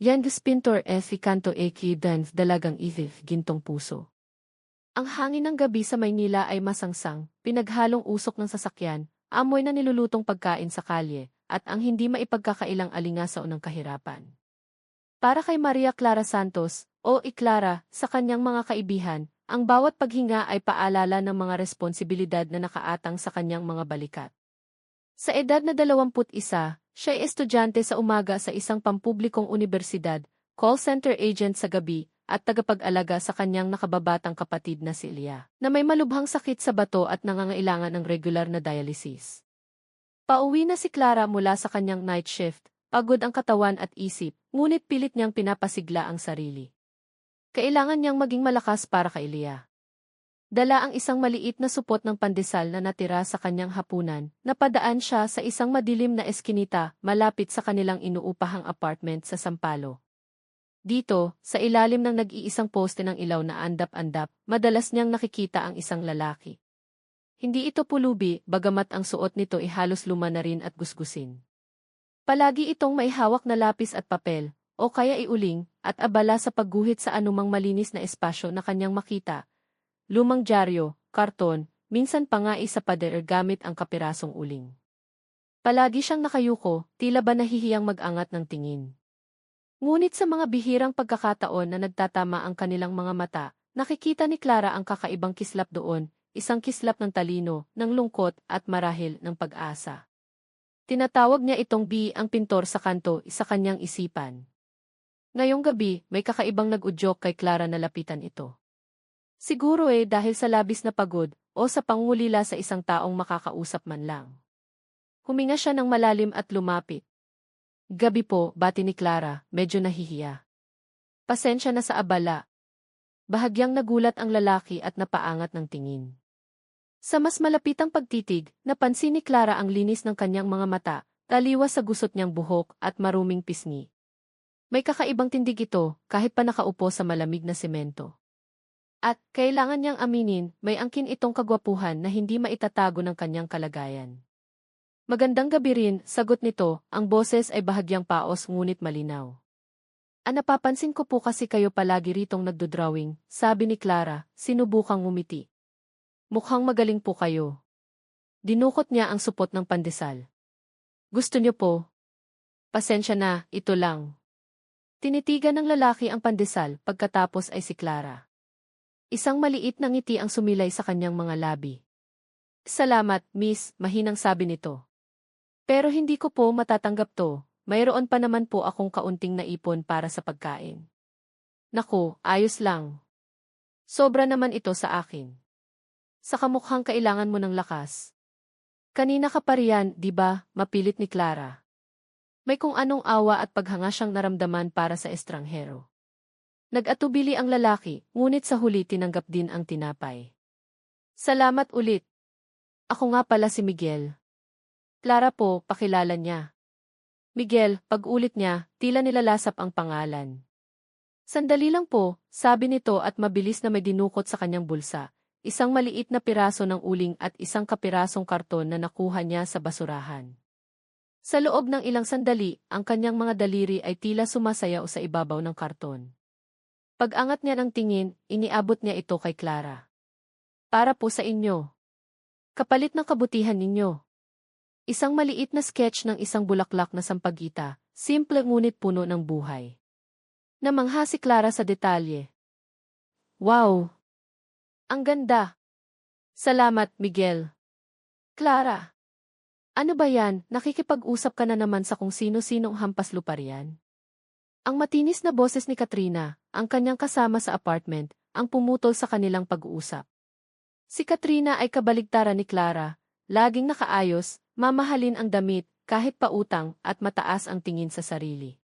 Yan pintor canto dan dalagang isif gintong puso. Ang hangin ng gabi sa Maynila ay masangsang, pinaghalong usok ng sasakyan, amoy na nilulutong pagkain sa kalye, at ang hindi maipagkakailang alingasaw ng kahirapan. Para kay Maria Clara Santos, o Iklara, sa kanyang mga kaibihan, ang bawat paghinga ay paalala ng mga responsibilidad na nakaatang sa kanyang mga balikat. Sa edad na 21, siya ay estudyante sa umaga sa isang pampublikong unibersidad, call center agent sa gabi, at tagapag-alaga sa kanyang nakababatang kapatid na si Elia, na may malubhang sakit sa bato at nangangailangan ng regular na dialysis. Pauwi na si Clara mula sa kanyang night shift, pagod ang katawan at isip, ngunit pilit niyang pinapasigla ang sarili. Kailangan niyang maging malakas para kay Elia. Dala ang isang maliit na supot ng pandesal na natira sa kanyang hapunan, napadaan siya sa isang madilim na eskinita malapit sa kanilang inuupahang apartment sa Sampalo. Dito, sa ilalim ng nag-iisang poste ng ilaw na andap-andap, madalas niyang nakikita ang isang lalaki. Hindi ito pulubi, bagamat ang suot nito ay halos luma na rin at gusgusin. Palagi itong may hawak na lapis at papel, o kaya iuling, at abala sa pagguhit sa anumang malinis na espasyo na kanyang makita. Lumang dyaryo, karton, minsan pa nga isa pader gamit ang kapirasong uling. Palagi siyang nakayuko, tila ba nahihiyang mag-angat ng tingin. Ngunit sa mga bihirang pagkakataon na nagtatama ang kanilang mga mata, nakikita ni Clara ang kakaibang kislap doon, isang kislap ng talino, ng lungkot at marahil ng pag-asa. Tinatawag niya itong ang pintor sa kanto sa kanyang isipan. Ngayong gabi, may kakaibang nag-udyok kay Clara na lapitan ito. Siguro dahil sa labis na pagod o sa pangulila sa isang taong makakausap man lang. Huminga siya ng malalim at lumapit. Gabi po, bati ni Clara, medyo nahihiya. Pasensya na sa abala. Bahagyang nagulat ang lalaki at napaangat ng tingin. Sa mas malapitang pagtitig, napansin ni Clara ang linis ng kanyang mga mata, taliwas sa gusot niyang buhok at maruming pisngi. May kakaibang tindig ito, kahit pa nakaupo sa malamig na semento. At, kailangan niyang aminin, may angkin itong kagwapuhan na hindi maitatago ng kanyang kalagayan. Magandang gabi rin, sagot nito, ang boses ay bahagyang paos ngunit malinaw. Napapansin ko po kasi kayo palagi ritong nagdodrawing, sabi ni Clara, sinubukang ngumiti. Mukhang magaling po kayo. Dinukot niya ang supot ng pandesal. Gusto niyo po? Pasensya na, ito lang. Tinitigan ng lalaki ang pandesal, pagkatapos ay si Clara. Isang maliit na ngiti ang sumilay sa kanyang mga labi. Salamat, miss, mahinang sabi nito. Pero hindi ko po matatanggap to, mayroon pa naman po akong kaunting naipon para sa pagkain. Naku, ayos lang. Sobra naman ito sa akin. Sa kamukhang kailangan mo ng lakas. Kanina ka pa riyan, di ba, mapilit ni Clara. May kung anong awa at paghanga siyang naramdaman para sa estranghero. Nag-atubili ang lalaki, ngunit sa huli tinanggap din ang tinapay. Salamat ulit. Ako nga pala si Miguel. Clara po, pakilala niya. Miguel, pag-ulit niya, tila nilalasap ang pangalan. Sandali lang po, sabi nito at mabilis na may dinukot sa kanyang bulsa, isang maliit na piraso ng uling at isang kapirasong karton na nakuha niya sa basurahan. Sa loob ng ilang sandali, ang kanyang mga daliri ay tila sumasayaw sa ibabaw ng karton. Pag-angat niya ng tingin, iniabot niya ito kay Clara. Para po sa inyo. Kapalit ng kabutihan ninyo. Isang maliit na sketch ng isang bulaklak na sampagita, simple ngunit puno ng buhay. Namangha si Clara sa detalye. Wow! Ang ganda! Salamat, Miguel. Clara! Ano ba yan, nakikipag-usap ka na naman sa kung sino-sinong hampas lupa riyan? Ang matinis na boses ni Katrina, ang kanyang kasama sa apartment, ang pumutol sa kanilang pag-uusap. Si Katrina ay kabaligtaran ni Clara, laging nakaayos, mamahalin ang damit, kahit pautang, at mataas ang tingin sa sarili.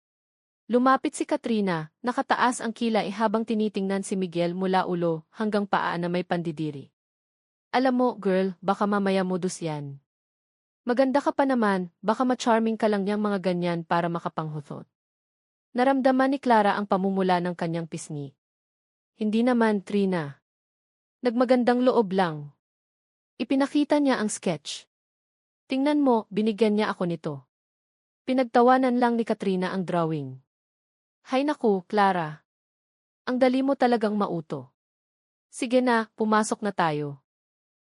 Lumapit si Katrina, nakataas ang kilay habang tinitingnan si Miguel mula ulo hanggang paa na may pandidiri. Alam mo, girl, baka mamaya modus yan. Maganda ka pa naman, baka ma-charming ka lang niyang mga ganyan para makapanghuthot. Naramdaman ni Clara ang pamumula ng kanyang pisngi. Hindi naman, Trina. Nagmagandang loob lang. Ipinakita niya ang sketch. Tingnan mo, binigyan niya ako nito. Pinagtawanan lang ni Katrina ang drawing. Hay naku, Clara. Ang dali mo talagang mauto. Sige na, pumasok na tayo.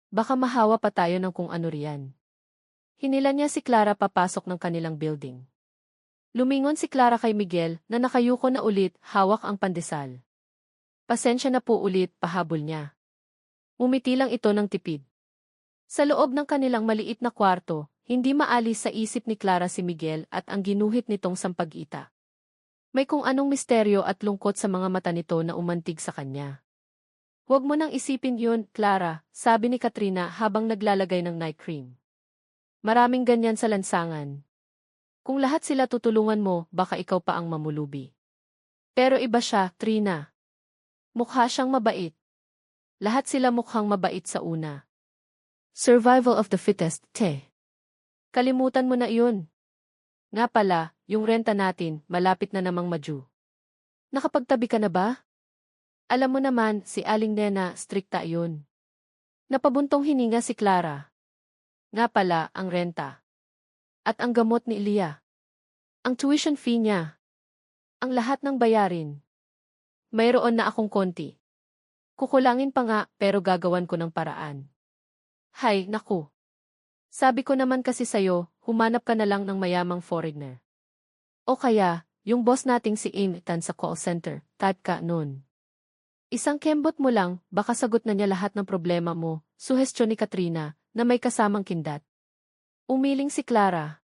Baka mahawa pa tayo ng kung ano riyan. Hinila niya si Clara papasok ng kanilang building. Lumingon si Clara kay Miguel na nakayuko na ulit, hawak ang pandesal. Pasensya na po ulit, pahabol niya. Umiti lang ito ng tipid. Sa loob ng kanilang maliit na kwarto, hindi maalis sa isip ni Clara si Miguel at ang ginuhit nitong sampag-ita. May kung anong misteryo at lungkot sa mga mata nito na umantig sa kanya. Huwag mo nang isipin yun, Clara, sabi ni Katrina habang naglalagay ng night cream. Maraming ganyan sa lansangan. Kung lahat sila tutulungan mo, baka ikaw pa ang mamulubi. Pero iba siya, Trina. Mukha siyang mabait. Lahat sila mukhang mabait sa una. Survival of the fittest, te. Kalimutan mo na iyon. Nga pala, yung renta natin, malapit na namang madyu. Nakapagtabi ka na ba? Alam mo naman, si Aling Nena, strikta iyon. Napabuntong hininga si Clara. Nga pala, ang renta. At ang gamot ni Ilia. Ang tuition fee niya. Ang lahat ng bayarin. Mayroon na akong konti. Kukulangin pa nga, pero gagawan ko ng paraan. Hay, naku. Sabi ko naman kasi sayo, humanap ka na lang ng mayamang foreigner. O kaya, yung boss nating si Amy Tan sa call center, type ka nun. Isang kembot mo lang, baka sagot na niya lahat ng problema mo, suhestyon ni Katrina, na may kasamang kindat. Umiling si Clara.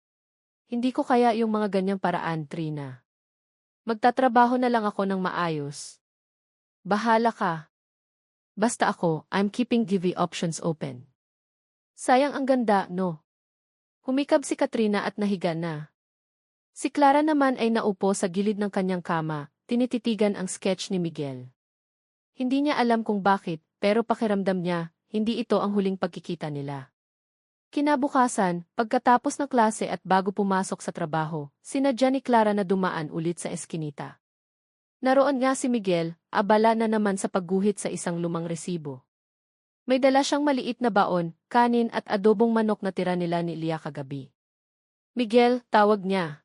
Hindi ko kaya yung mga ganyang paraan, Trina. Magtatrabaho na lang ako ng maayos. Bahala ka. Basta ako, I'm keeping give options open. Sayang ang ganda, no? Humikab si Katrina at nahiga na. Si Clara naman ay naupo sa gilid ng kanyang kama, tinititigan ang sketch ni Miguel. Hindi niya alam kung bakit, pero pakiramdam niya, hindi ito ang huling pagkikita nila. Kinabukasan, pagkatapos ng klase at bago pumasok sa trabaho, sinadya ni Clara na dumaan ulit sa eskinita. Naroon nga si Miguel, abala na naman sa pagguhit sa isang lumang resibo. May dala siyang maliit na baon, kanin at adobong manok na tira nila ni Lia kagabi. Miguel, tawag niya.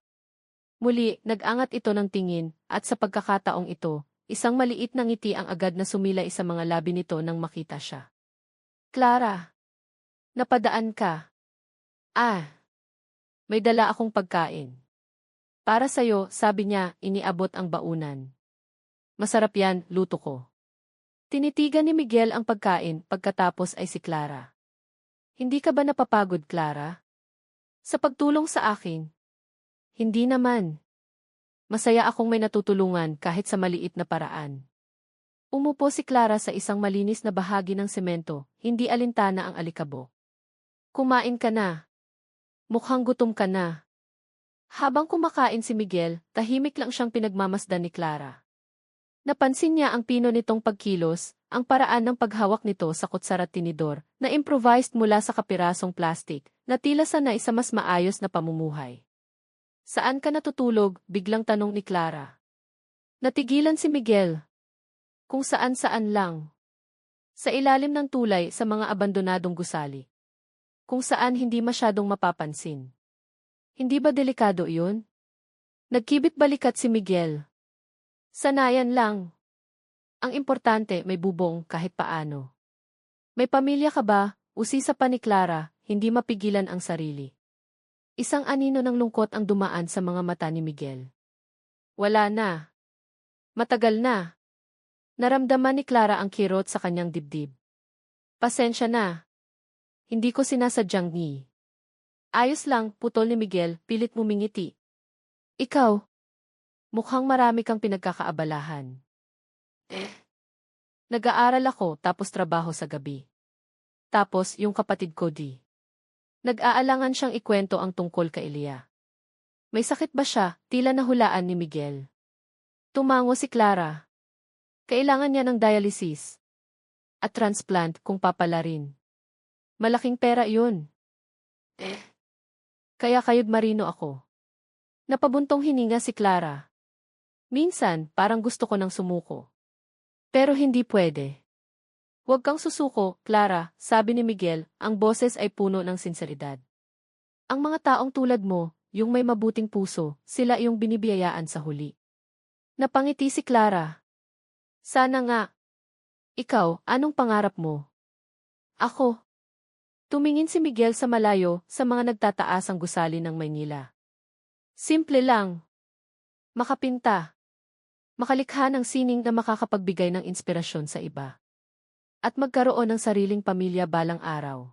Muli, nag-angat ito ng tingin, at sa pagkakataong ito, isang maliit na ngiti ang agad na sumilay sa mga labi nito nang makita siya. Clara! Napadaan ka. Ah! May dala akong pagkain. Para sa'yo, sabi niya, iniabot ang baunan. Masarap yan, luto ko. Tinitigan ni Miguel ang pagkain, pagkatapos ay si Clara. Hindi ka ba napapagod, Clara? Sa pagtulong sa akin? Hindi naman. Masaya akong may natutulungan kahit sa maliit na paraan. Umupo si Clara sa isang malinis na bahagi ng semento, hindi alintana ang alikabok. Kumain ka na. Mukhang gutom ka na. Habang kumakain si Miguel, tahimik lang siyang pinagmamasdan ni Clara. Napansin niya ang pino nitong pagkilos, ang paraan ng paghawak nito sa kutsara at tinidor, na improvised mula sa kapirasong plastik, na tila sanay sa mas maayos na pamumuhay. Saan ka natutulog? Biglang tanong ni Clara. Natigilan si Miguel. Kung saan-saan lang. Sa ilalim ng tulay sa mga abandonadong gusali. Kung saan hindi masyadong mapapansin. Hindi ba delikado iyon? Nagkibit balikat si Miguel. Sanayan lang. Ang importante may bubong kahit paano. May pamilya ka ba? Usisa pa ni Clara, hindi mapigilan ang sarili. Isang anino ng lungkot ang dumaan sa mga mata ni Miguel. Wala na. Matagal na. Naramdaman ni Clara ang kirot sa kanyang dibdib. Pasensya na. Hindi ko sinasadyang ni. Ayos lang, putol ni Miguel, pilit mumingiti. Ikaw? Mukhang marami kang pinagkakaabalahan. Nag-aaral ako tapos trabaho sa gabi. Tapos yung kapatid ko di. Nag-aalangan siyang ikwento ang tungkol kay Elia. May sakit ba siya? Tila nahulaan ni Miguel. Tumango si Clara. Kailangan niya ng dialysis. At transplant kung papalarin. Malaking pera yun. Kaya kayod marino ako. Napabuntong hininga si Clara. Minsan, parang gusto ko nang sumuko. Pero hindi pwede. Huwag kang susuko, Clara, sabi ni Miguel, ang boses ay puno ng sinseridad. Ang mga taong tulad mo, yung may mabuting puso, sila yung binibiyayaan sa huli. Napangiti si Clara. Sana nga. Ikaw, anong pangarap mo? Ako. Tumingin si Miguel sa malayo sa mga nagtataasang gusali ng Maynila. Simple lang. Makapinta. Makalikha ng sining na makakapagbigay ng inspirasyon sa iba. At magkaroon ng sariling pamilya balang araw.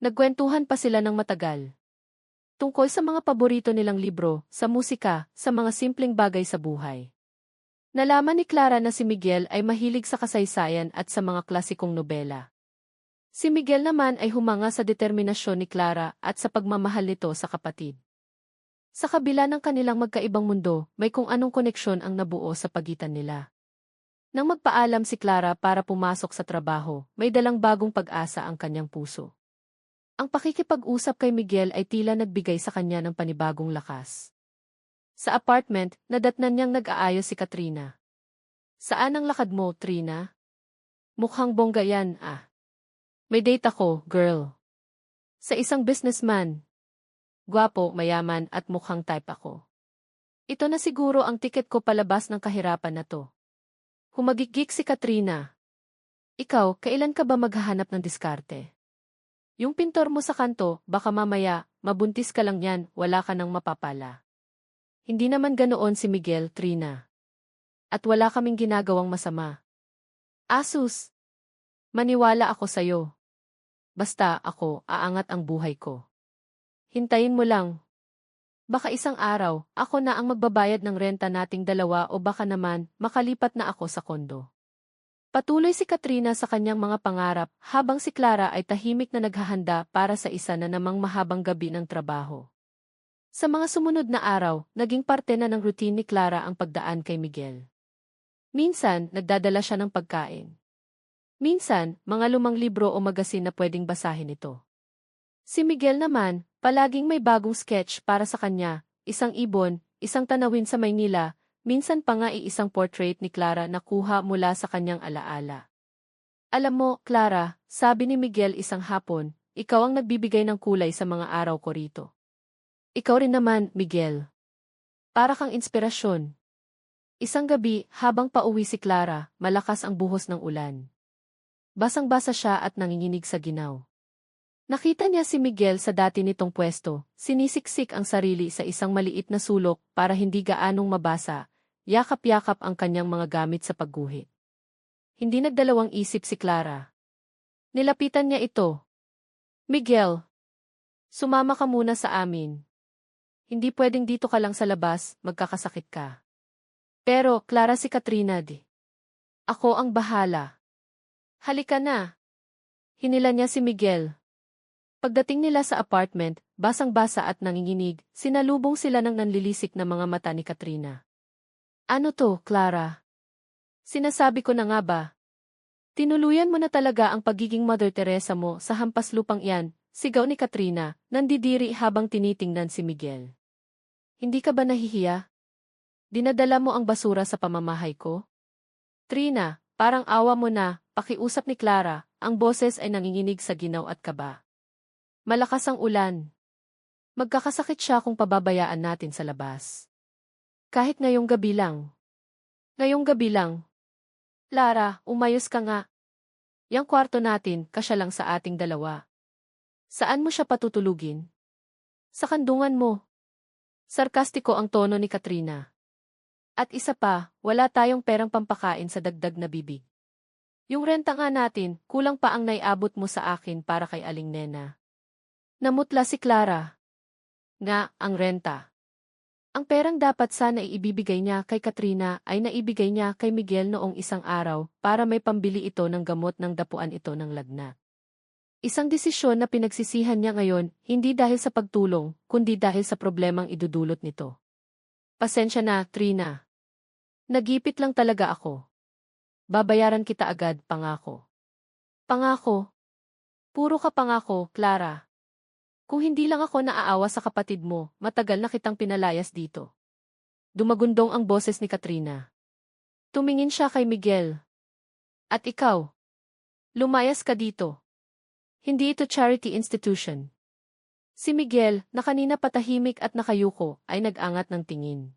Nagkwentuhan pa sila ng matagal. Tungkol sa mga paborito nilang libro, sa musika, sa mga simpleng bagay sa buhay. Nalaman ni Clara na si Miguel ay mahilig sa kasaysayan at sa mga klasikong nobela. Si Miguel naman ay humanga sa determinasyon ni Clara at sa pagmamahal nito sa kapatid. Sa kabila ng kanilang magkaibang mundo, may kung anong koneksyon ang nabuo sa pagitan nila. Nang magpaalam si Clara para pumasok sa trabaho, may dalang bagong pag-asa ang kanyang puso. Ang pakikipag-usap kay Miguel ay tila nagbigay sa kanya ng panibagong lakas. Sa apartment, nadatnan niyang nag-aayos si Katrina. Saan ang lakad mo, Trina? Mukhang bongga yan, ah. May date ako, girl. Sa isang businessman. Gwapo, mayaman at mukhang type ako. Ito na siguro ang tiket ko palabas ng kahirapan na to. Humagikik si Katrina. Ikaw, kailan ka ba maghahanap ng diskarte? Yung pintor mo sa kanto, baka mamaya, mabuntis ka lang yan, wala ka nang mapapala. Hindi naman ganoon si Miguel, Trina. At wala kaming ginagawang masama. Asus! Maniwala ako sa'yo. Basta ako, aangat ang buhay ko. Hintayin mo lang. Baka isang araw, ako na ang magbabayad ng renta nating dalawa o baka naman, makalipat na ako sa kondo. Patuloy si Katrina sa kanyang mga pangarap habang si Clara ay tahimik na naghahanda para sa isa na namang mahabang gabi ng trabaho. Sa mga sumunod na araw, naging parte na ng routine ni Clara ang pagdaan kay Miguel. Minsan, nagdadala siya ng pagkain. Minsan, mga lumang libro o magasin na pwedeng basahin ito. Si Miguel naman, palaging may bagong sketch para sa kanya, isang ibon, isang tanawin sa Maynila, minsan pa nga isang portrait ni Clara na kuha mula sa kanyang alaala. Alam mo, Clara, sabi ni Miguel isang hapon, ikaw ang nagbibigay ng kulay sa mga araw ko rito. Ikaw rin naman, Miguel. Para kang inspirasyon. Isang gabi, habang pauwi si Clara, malakas ang buhos ng ulan. Basang-basa siya at nanginginig sa ginaw. Nakita niya si Miguel sa dati nitong pwesto, sinisiksik ang sarili sa isang maliit na sulok para hindi gaanong mabasa, yakap-yakap ang kanyang mga gamit sa pagguhit. Hindi nagdalawang isip si Clara. Nilapitan niya ito. Miguel, sumama ka muna sa amin. Hindi pwedeng dito ka lang sa labas, magkakasakit ka. Pero, Clara si Katrina di. Ako ang bahala. Halika na. Hinila niya si Miguel. Pagdating nila sa apartment, basang-basa at nanginginig, sinalubong sila ng nanlilisik na mga mata ni Katrina. Ano to, Clara? Sinasabi ko na nga ba? Tinuluyan mo na talaga ang pagiging Mother Teresa mo sa hampas lupang iyan, sigaw ni Katrina, nandidiri habang tinitingnan si Miguel. Hindi ka ba nahihiya? Dinadala mo ang basura sa pamamahay ko? Trina, parang awa mo na, pakiusap ni Clara, ang boses ay nanginginig sa ginaw at kaba. Malakas ang ulan. Magkakasakit siya kung pababayaan natin sa labas. Kahit ngayong gabi lang. Ngayong gabi lang. Lara, umayos ka nga. Yang kwarto natin, kasya lang sa ating dalawa. Saan mo siya patutulugin? Sa kandungan mo. Sarkastiko ang tono ni Katrina. At isa pa, wala tayong perang pampakain sa dagdag na bibig. Yung renta nga natin, kulang pa ang naiabot mo sa akin para kay Aling Nena. Namutla si Clara. Nga, ang renta. Ang perang dapat sana iibibigay niya kay Katrina ay naibigay niya kay Miguel noong isang araw para may pambili ito ng gamot ng dapuan ito ng lagnat. Isang desisyon na pinagsisihan niya ngayon, hindi dahil sa pagtulong, kundi dahil sa problemang idudulot nito. Pasensya na, Trina. Nagipit lang talaga ako. Babayaran kita agad, pangako. Pangako? Puro ka pangako, Clara. Kung hindi lang ako naaawa sa kapatid mo, matagal na kitang pinalayas dito. Dumagundong ang boses ni Katrina. Tumingin siya kay Miguel. At ikaw? Lumayas ka dito. Hindi ito charity institution. Si Miguel, na kanina patahimik at nakayuko, ay nag-angat ng tingin.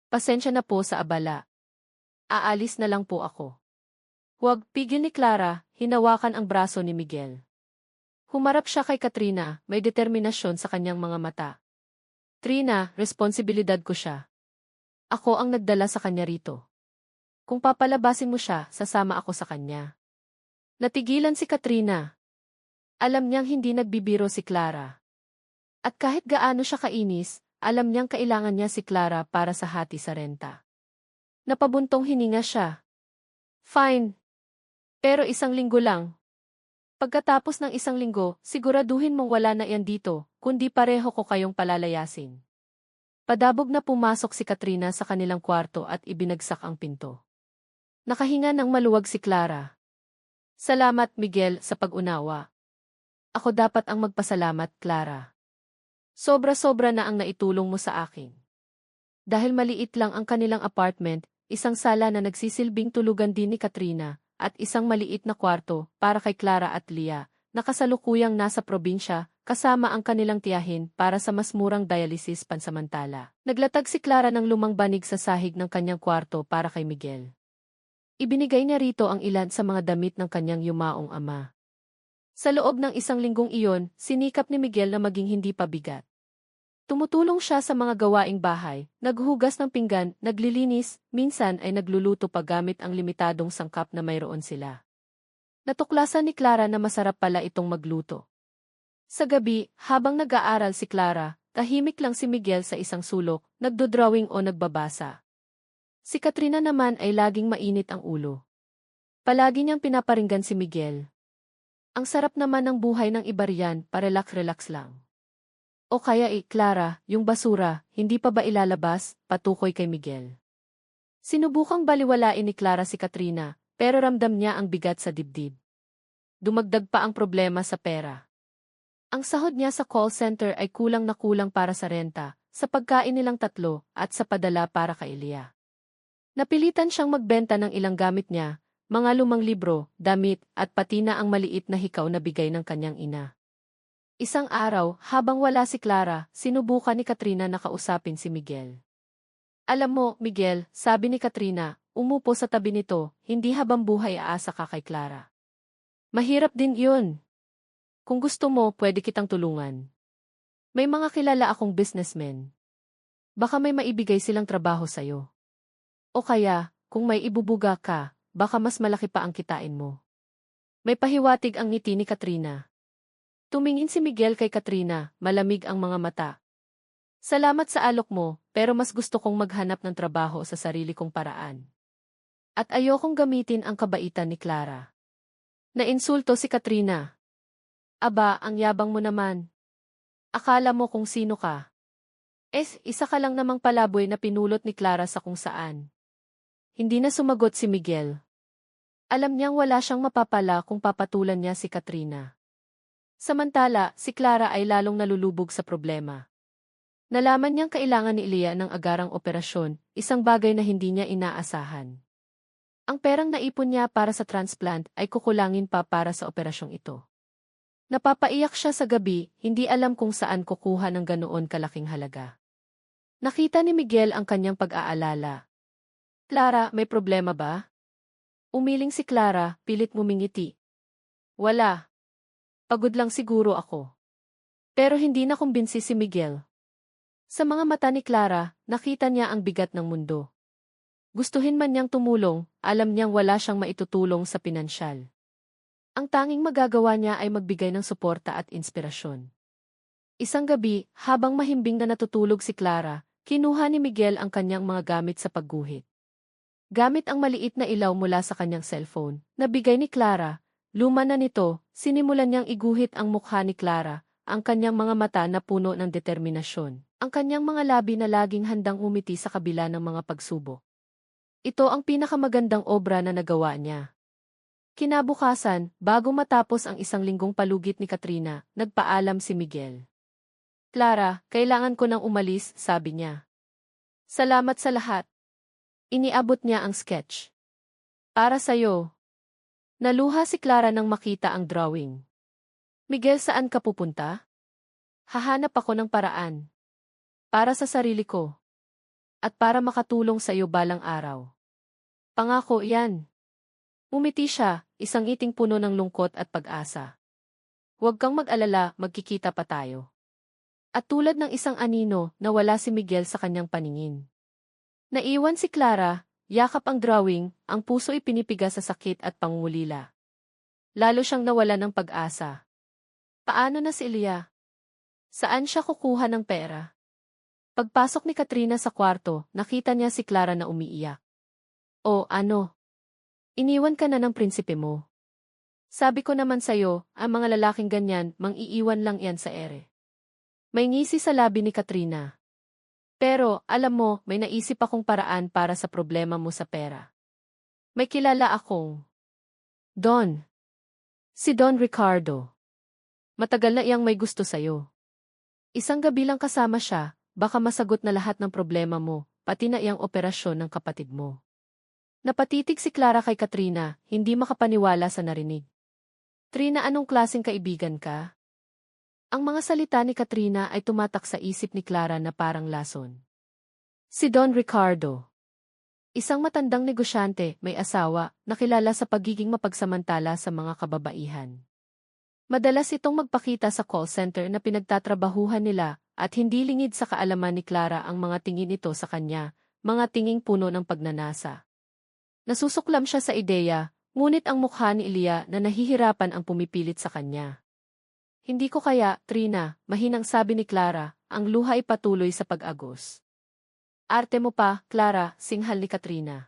Pasensya na po sa abala. Aalis na lang po ako. Huwag, pigil ni Clara, hinawakan ang braso ni Miguel. Humarap siya kay Katrina, may determinasyon sa kanyang mga mata. Trina, responsibilidad ko siya. Ako ang nagdala sa kanya rito. Kung papalabasin mo siya, sasama ako sa kanya. Natigilan si Katrina. Alam niyang hindi nagbibiro si Clara. At kahit gaano siya kainis, alam niyang kailangan niya si Clara para sa hati sa renta. Napabuntong hininga siya. Fine. Pero 1 linggo lang. Pagkatapos ng 1 linggo, siguraduhin mong wala na yan dito, kundi pareho ko kayong palalayasin. Padabog na pumasok si Katrina sa kanilang kwarto at ibinagsak ang pinto. Nakahinga ng maluwag si Clara. Salamat, Miguel, sa pag-unawa. Ako dapat ang magpasalamat, Clara. Sobra-sobra na ang naitulong mo sa akin. Dahil maliit lang ang kanilang apartment, isang sala na nagsisilbing tulugan din ni Katrina, at isang maliit na kwarto para kay Clara at Leah, na kasalukuyang nasa probinsya, kasama ang kanilang tiyahin para sa mas murang dialysis pansamantala. Naglatag si Clara ng lumang banig sa sahig ng kanyang kwarto para kay Miguel. Ibinigay niya rito ang ilan sa mga damit ng kanyang yumaong ama. Sa loob ng 1 linggong iyon, sinikap ni Miguel na maging hindi pabigat. Tumutulong siya sa mga gawaing bahay, naghuhugas ng pinggan, naglilinis, minsan ay nagluluto pa gamit ang limitadong sangkap na mayroon sila. Natuklasan ni Clara na masarap pala itong magluto. Sa gabi, habang nag-aaral si Clara, tahimik lang si Miguel sa isang sulok, nagdodrawing o nagbabasa. Si Katrina naman ay laging mainit ang ulo. Palagi niyang pinaparinggan si Miguel. Ang sarap naman ng buhay ng iba riyan, parelax-relax lang. O kaya Clara, yung basura, hindi pa ba ilalabas, patukoy kay Miguel. Sinubukang baliwalain ni Clara si Katrina, pero ramdam niya ang bigat sa dibdib. Dumagdag pa ang problema sa pera. Ang sahod niya sa call center ay kulang na kulang para sa renta, sa pagkain nilang tatlo, at sa padala para kay Leah. Napilitan siyang magbenta ng ilang gamit niya, mga lumang libro, damit, at pati na ang maliit na hikaw na bigay ng kanyang ina. Isang araw, habang wala si Clara, sinubukan ni Katrina na kausapin si Miguel. Alam mo, Miguel, sabi ni Katrina, umupo sa tabi nito, hindi habang buhay aasa ka kay Clara. Mahirap din yun. Kung gusto mo, pwede kitang tulungan. May mga kilala akong businessmen. Baka may maibigay silang trabaho sa'yo. O kaya, kung may ibubuga ka, baka mas malaki pa ang kitain mo. May pahiwatig ang ngiti ni Katrina. Tumingin si Miguel kay Katrina, malamig ang mga mata. Salamat sa alok mo, pero mas gusto kong maghanap ng trabaho sa sarili kong paraan. At ayokong gamitin ang kabaitan ni Clara. Nainsulto si Katrina. Aba, ang yabang mo naman. Akala mo kung sino ka. Isa ka lang namang palaboy na pinulot ni Clara sa kung saan. Hindi na sumagot si Miguel. Alam niyang wala siyang mapapala kung papatulan niya si Katrina. Samantala, si Clara ay lalong nalulubog sa problema. Nalaman niyang kailangan ni Leah ng agarang operasyon, isang bagay na hindi niya inaasahan. Ang perang naipon niya para sa transplant ay kukulangin pa para sa operasyong ito. Napapaiyak siya sa gabi, hindi alam kung saan kukuha ng ganoon kalaking halaga. Nakita ni Miguel ang kanyang pag-aalala. Clara, may problema ba? Umiling si Clara, pilit ngumingiti. Wala. Pagod lang siguro ako. Pero hindi na kumbinsi si Miguel. Sa mga mata ni Clara, nakita niya ang bigat ng mundo. Gustuhin man niyang tumulong, alam niyang wala siyang maitutulong sa pinansyal. Ang tanging magagawa niya ay magbigay ng suporta at inspirasyon. Isang gabi, habang mahimbing na natutulog si Clara, kinuha ni Miguel ang kanyang mga gamit sa pagguhit. Gamit ang maliit na ilaw mula sa kanyang cellphone, na bigay ni Clara, luma na nito, sinimulan niyang iguhit ang mukha ni Clara, ang kanyang mga mata na puno ng determinasyon, ang kanyang mga labi na laging handang umiti sa kabila ng mga pagsubok. Ito ang pinakamagandang obra na nagawa niya. Kinabukasan, bago matapos ang 1 linggong palugit ni Katrina, nagpaalam si Miguel. Clara, kailangan ko nang umalis, sabi niya. Salamat sa lahat. Iniabot niya ang sketch. Para sa'yo. Naluha si Clara nang makita ang drawing. Miguel, saan ka pupunta? Hahanap ako ng paraan. Para sa sarili ko. At para makatulong sa iyo balang araw. Pangako yan. Umiti siya, isang ngiting puno ng lungkot at pag-asa. Huwag kang mag-alala, magkikita pa tayo. At tulad ng isang anino, nawala si Miguel sa kanyang paningin. Naiwan si Clara, yakap ang drawing, ang puso ipinipiga sa sakit at pangungulila. Lalo siyang nawala ng pag-asa. Paano na si Elia? Saan siya kukuha ng pera? Pagpasok ni Katrina sa kwarto, nakita niya si Clara na umiiyak. O ano? Iniwan ka na ng prinsipe mo. Sabi ko naman sa'yo, ang mga lalaking ganyan, mang-iiwan lang yan sa ere. May ngisi sa labi ni Katrina. Pero, alam mo, may naisip akong paraan para sa problema mo sa pera. May kilala akong Don. Si Don Ricardo. Matagal na iyang may gusto sa'yo. Isang gabi lang kasama siya, baka masagot na lahat ng problema mo, pati na iyang operasyon ng kapatid mo. Napatitig si Clara kay Katrina, hindi makapaniwala sa narinig. Trina, anong klaseng kaibigan ka? Ang mga salita ni Katrina ay tumatak sa isip ni Clara na parang lason. Si Don Ricardo. Isang matandang negosyante, may asawa, nakilala sa pagiging mapagsamantala sa mga kababaihan. Madalas itong magpakita sa call center na pinagtatrabahuhan nila at hindi lingid sa kaalaman ni Clara ang mga tingin nito sa kanya, mga tinging puno ng pagnanasa. Nasusuklam siya sa ideya, ngunit ang mukha ni Elia na nahihirapan ang pumipilit sa kanya. Hindi ko kaya, Trina, mahinang sabi ni Clara, ang luha ay patuloy sa pag-agos. Arte mo pa, Clara, singhal ni Katrina.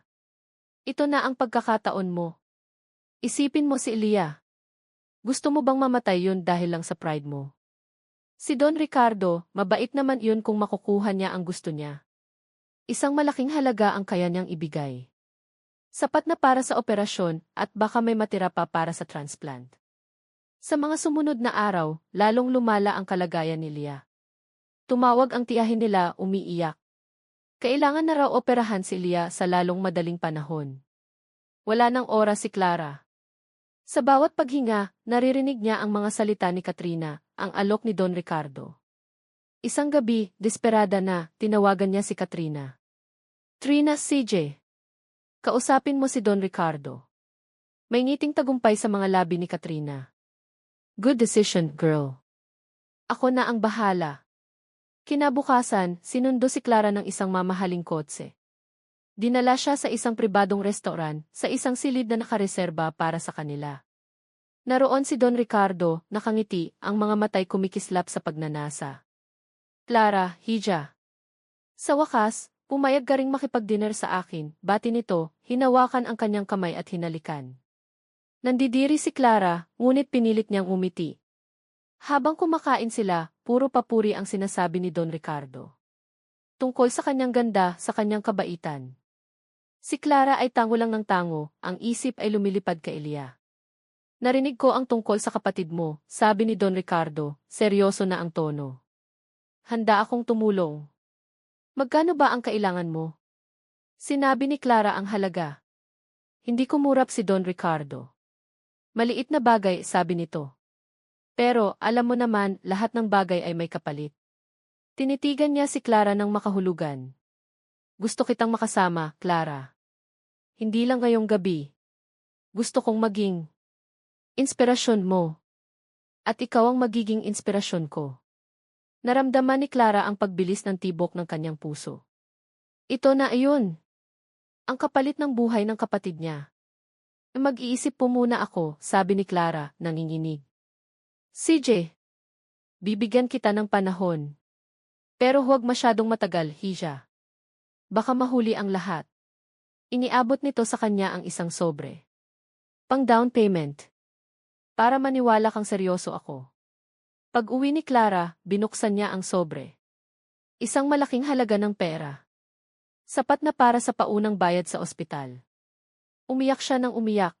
Ito na ang pagkakataon mo. Isipin mo si Elia. Gusto mo bang mamatay yun dahil lang sa pride mo? Si Don Ricardo, mabait naman yun kung makukuha niya ang gusto niya. Isang malaking halaga ang kaya niyang ibigay. Sapat na para sa operasyon at baka may matira pa para sa transplant. Sa mga sumunod na araw, lalong lumala ang kalagayan ni Elia. Tumawag ang tiyahin nila, umiiyak. Kailangan na raw operahan si Elia sa lalong madaling panahon. Wala nang oras si Clara. Sa bawat paghinga, naririnig niya ang mga salita ni Katrina, ang alok ni Don Ricardo. Isang gabi, desperada na, tinawagan niya si Katrina. Trina, CJ. Kausapin mo si Don Ricardo. May ngiting tagumpay sa mga labi ni Katrina. Good decision, girl. Ako na ang bahala. Kinabukasan, sinundo si Clara ng isang mamahaling kotse. Dinala siya sa isang pribadong restoran, sa isang silid na nakareserba para sa kanila. Naroon si Don Ricardo, nakangiti, ang mga matay kumikislap sa pagnanasa. Clara, hija. Sa wakas, pumayag ka ring makipag-dinner sa akin, bati nito, hinawakan ang kanyang kamay at hinalikan. Nandidiri si Clara, ngunit pinilit niyang umiti. Habang kumakain sila, puro papuri ang sinasabi ni Don Ricardo. Tungkol sa kanyang ganda, sa kanyang kabaitan. Si Clara ay tango lang ng tango, ang isip ay lumilipad kay Elia. Narinig ko ang tungkol sa kapatid mo, sabi ni Don Ricardo, seryoso na ang tono. Handa akong tumulong. Magkano ba ang kailangan mo? Sinabi ni Clara ang halaga. Hindi kumurap si Don Ricardo. Maliit na bagay, sabi nito. Pero, alam mo naman, lahat ng bagay ay may kapalit. Tinitigan niya si Clara ng makahulugan. Gusto kitang makasama, Clara. Hindi lang ngayong gabi. Gusto kong maging inspirasyon mo. At ikaw ang magiging inspirasyon ko. Naramdaman ni Clara ang pagbilis ng tibok ng kanyang puso. Ito na ayun. Ang kapalit ng buhay ng kapatid niya. Mag-iisip po muna ako, sabi ni Clara, nanginginig. CJ, bibigyan kita ng panahon. Pero huwag masyadong matagal, hija. Baka mahuli ang lahat. Iniabot nito sa kanya ang isang sobre. Pang down payment. Para maniwala kang seryoso ako. Pag-uwi ni Clara, binuksan niya ang sobre. Isang malaking halaga ng pera. Sapat na para sa paunang bayad sa ospital. Umiyak siya ng umiyak.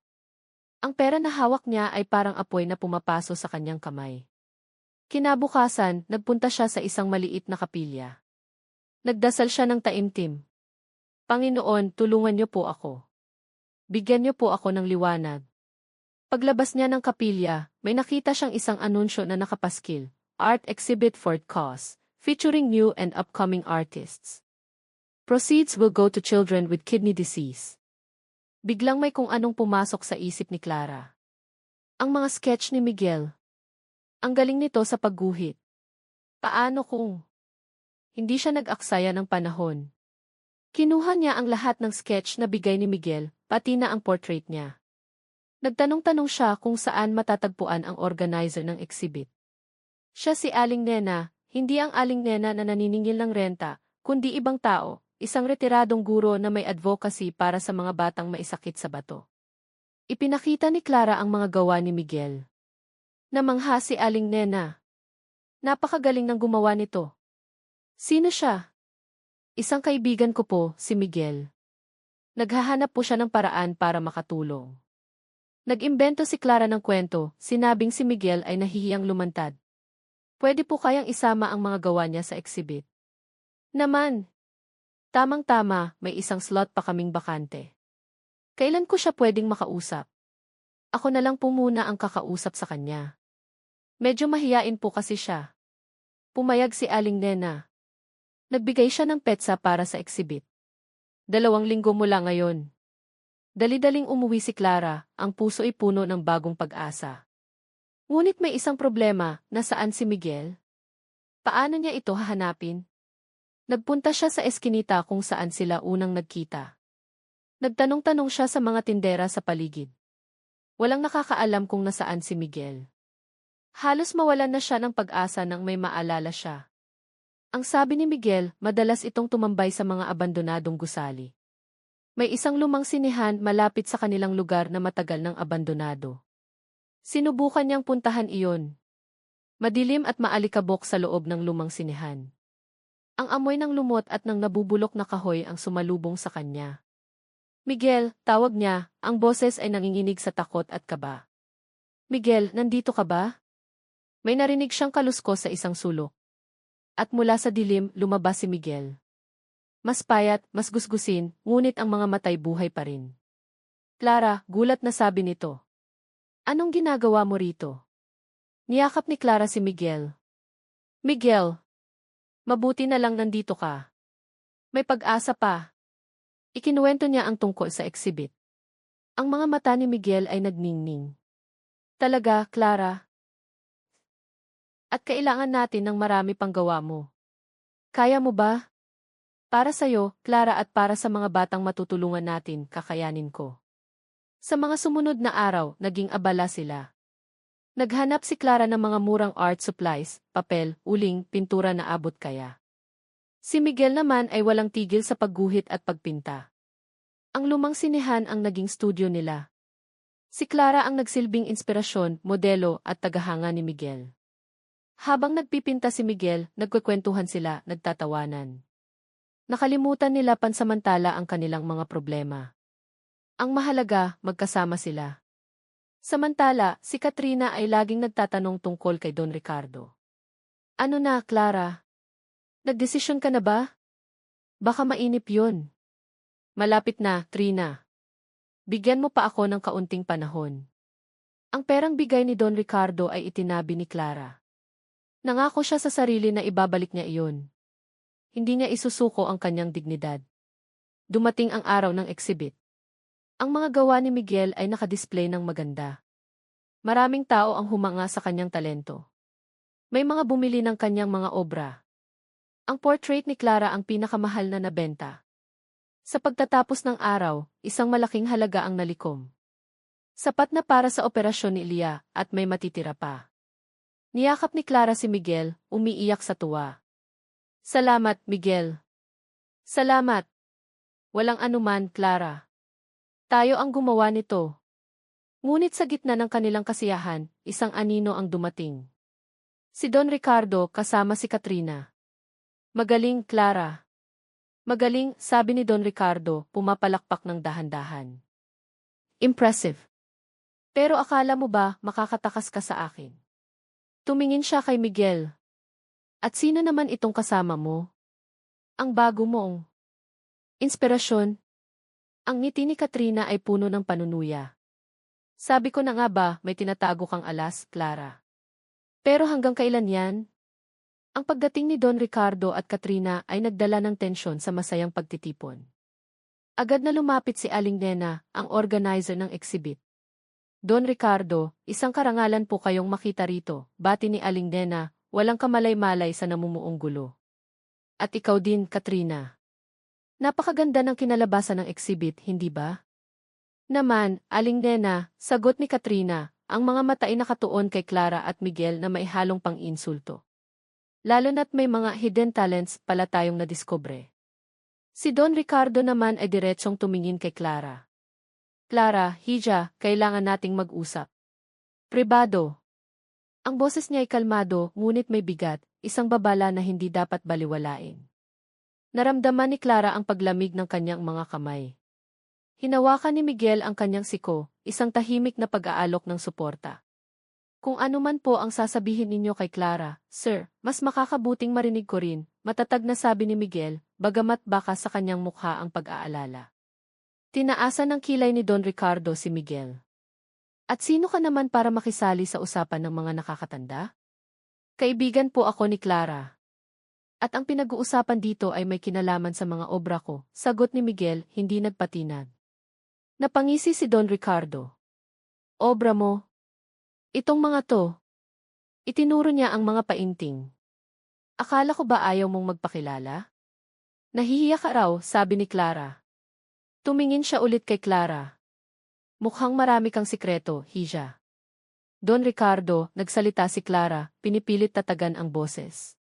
Ang pera na hawak niya ay parang apoy na pumapaso sa kanyang kamay. Kinabukasan, nagpunta siya sa isang maliit na kapilya. Nagdasal siya ng taimtim. Panginoon, tulungan niyo po ako. Bigyan niyo po ako ng liwanag. Paglabas niya ng kapilya, may nakita siyang isang anunsyo na nakapaskil, Art Exhibit for Cause, featuring new and upcoming artists. Proceeds will go to children with kidney disease. Biglang may kung anong pumasok sa isip ni Clara. Ang mga sketch ni Miguel. Ang galing nito sa pagguhit. Paano kung hindi siya nag-aksaya ng panahon? Kinuha niya ang lahat ng sketch na bigay ni Miguel, pati na ang portrait niya. Nagtanong-tanong siya kung saan matatagpuan ang organizer ng exhibit. Siya si Aling Nena, hindi ang Aling Nena na naniningil ng renta, kundi ibang tao, isang retiradong guro na may advocacy para sa mga batang maisakit sa bato. Ipinakita ni Clara ang mga gawa ni Miguel. Namangha si Aling Nena. Napakagaling ng gumawa nito. Sino siya? Isang kaibigan ko po, si Miguel. Naghahanap po siya ng paraan para makatulong. Nag-imbento si Clara ng kwento, sinabing si Miguel ay nahihiyang lumantad. Pwede po kayang isama ang mga gawa niya sa exhibit. Naman. Tamang-tama, may isang slot pa kaming bakante. Kailan ko siya pwedeng makausap? Ako na lang po muna ang kakausap sa kanya. Medyo mahiyain po kasi siya. Pumayag si Aling Nena. Nagbigay siya ng petsa para sa exhibit. 2 linggo mula ngayon. Dali-daling umuwi si Clara, ang puso ay puno ng bagong pag-asa. Ngunit may isang problema, nasaan si Miguel? Paano niya ito hahanapin? Nagpunta siya sa eskinita kung saan sila unang nagkita. Nagtanong-tanong siya sa mga tindera sa paligid. Walang nakakaalam kung nasaan si Miguel. Halos mawalan na siya ng pag-asa nang may maalala siya. Ang sabi ni Miguel, madalas itong tumambay sa mga abandonadong gusali. May isang lumang sinihan malapit sa kanilang lugar na matagal ng abandonado. Sinubukan niyang puntahan iyon. Madilim at maalikabok sa loob ng lumang sinihan. Ang amoy ng lumot at ng nabubulok na kahoy ang sumalubong sa kanya. Miguel, tawag niya, ang boses ay nanginginig sa takot at kaba. Miguel, nandito ka ba? May narinig siyang kaluskos sa isang sulok. At mula sa dilim, lumabas si Miguel. Mas payat, mas gusgusin, ngunit ang mga matay buhay pa rin. Clara, gulat na sabi nito. Anong ginagawa mo rito? Niyakap ni Clara si Miguel. Miguel, mabuti na lang nandito ka. May pag-asa pa. Ikinuwento niya ang tungkol sa exhibit. Ang mga mata ni Miguel ay nagningning. Talaga, Clara? At kailangan natin ng marami pang gawa mo. Kaya mo ba? Para sa'yo, Clara, at para sa mga batang matutulungan natin, kakayanin ko. Sa mga sumunod na araw, naging abala sila. Naghanap si Clara ng mga murang art supplies, papel, uling, pintura na abot kaya. Si Miguel naman ay walang tigil sa pagguhit at pagpinta. Ang lumang sinihan ang naging studio nila. Si Clara ang nagsilbing inspirasyon, modelo at tagahanga ni Miguel. Habang nagpipinta si Miguel, nagkukwentuhan sila, nagtatawanan. Nakalimutan nila pansamantala ang kanilang mga problema. Ang mahalaga, magkasama sila. Samantala, si Katrina ay laging nagtatanong tungkol kay Don Ricardo. Ano na, Clara? Nagdesisyon ka na ba? Baka mainip yun. Malapit na, Trina. Bigyan mo pa ako ng kaunting panahon. Ang perang bigay ni Don Ricardo ay itinabi ni Clara. Nangako siya sa sarili na ibabalik niya iyon. Hindi niya isusuko ang kanyang dignidad. Dumating ang araw ng exhibit. Ang mga gawa ni Miguel ay nakadisplay ng maganda. Maraming tao ang humanga sa kanyang talento. May mga bumili ng kanyang mga obra. Ang portrait ni Clara ang pinakamahal na nabenta. Sa pagtatapos ng araw, isang malaking halaga ang nalikom. Sapat na para sa operasyon ni Elia at may matitira pa. Niyakap ni Clara si Miguel, umiiyak sa tuwa. Salamat, Miguel. Salamat. Walang anuman, Clara. Tayo ang gumawa nito. Ngunit sa gitna ng kanilang kasiyahan, isang anino ang dumating. Si Don Ricardo kasama si Katrina. Magaling, Clara. Magaling, sabi ni Don Ricardo, pumapalakpak ng dahan-dahan. Impressive. Pero akala mo ba makakatakas ka sa akin? Tumingin siya kay Miguel. At sino naman itong kasama mo? Ang bago mong inspirasyon. Ang ngiti ni Katrina ay puno ng panunuya. Sabi ko na nga ba, may tinatago kang alas, Clara. Pero hanggang kailan yan? Ang pagdating ni Don Ricardo at Katrina ay nagdala ng tensyon sa masayang pagtitipon. Agad na lumapit si Aling Nena, ang organizer ng exhibit. Don Ricardo, isang karangalan po kayong makita rito, bati ni Aling Nena, walang kamalay-malay sa namumuong gulo. At ikaw din, Katrina. Napakaganda ng kinalabasan ng exhibit, hindi ba? Naman, Aling Nena, sagot ni Katrina, ang mga mata ay nakatuon kay Clara at Miguel na may halong pang-insulto. Lalo na't may mga hidden talents pala tayong nadiskubre. Si Don Ricardo naman ay diretsong tumingin kay Clara. Clara, Hija, kailangan nating mag-usap. Pribado. Ang boses niya ay kalmado, ngunit may bigat, isang babala na hindi dapat baliwalain. Naramdaman ni Clara ang paglamig ng kanyang mga kamay. Hinawakan ni Miguel ang kanyang siko, isang tahimik na pag-aalok ng suporta. Kung ano man po ang sasabihin ninyo kay Clara, Sir, mas makakabuting marinig ko rin, matatag na sabi ni Miguel, bagamat baka sa kanyang mukha ang pag-aalala. Tinaasan ng kilay ni Don Ricardo si Miguel. At sino ka naman para makisali sa usapan ng mga nakakatanda? Kaibigan po ako ni Clara. At ang pinag-uusapan dito ay may kinalaman sa mga obra ko, sagot ni Miguel, hindi nagpatinag. Napangisi si Don Ricardo. Obra mo? Itong mga to. Itinuro niya ang mga painting. Akala ko ba ayaw mong magpakilala? Nahihiya ka raw, sabi ni Clara. Tumingin siya ulit kay Clara. Mukhang marami kang sikreto, Hija. Don Ricardo, nagsalita si Clara, pinipilit tatagan ang boses.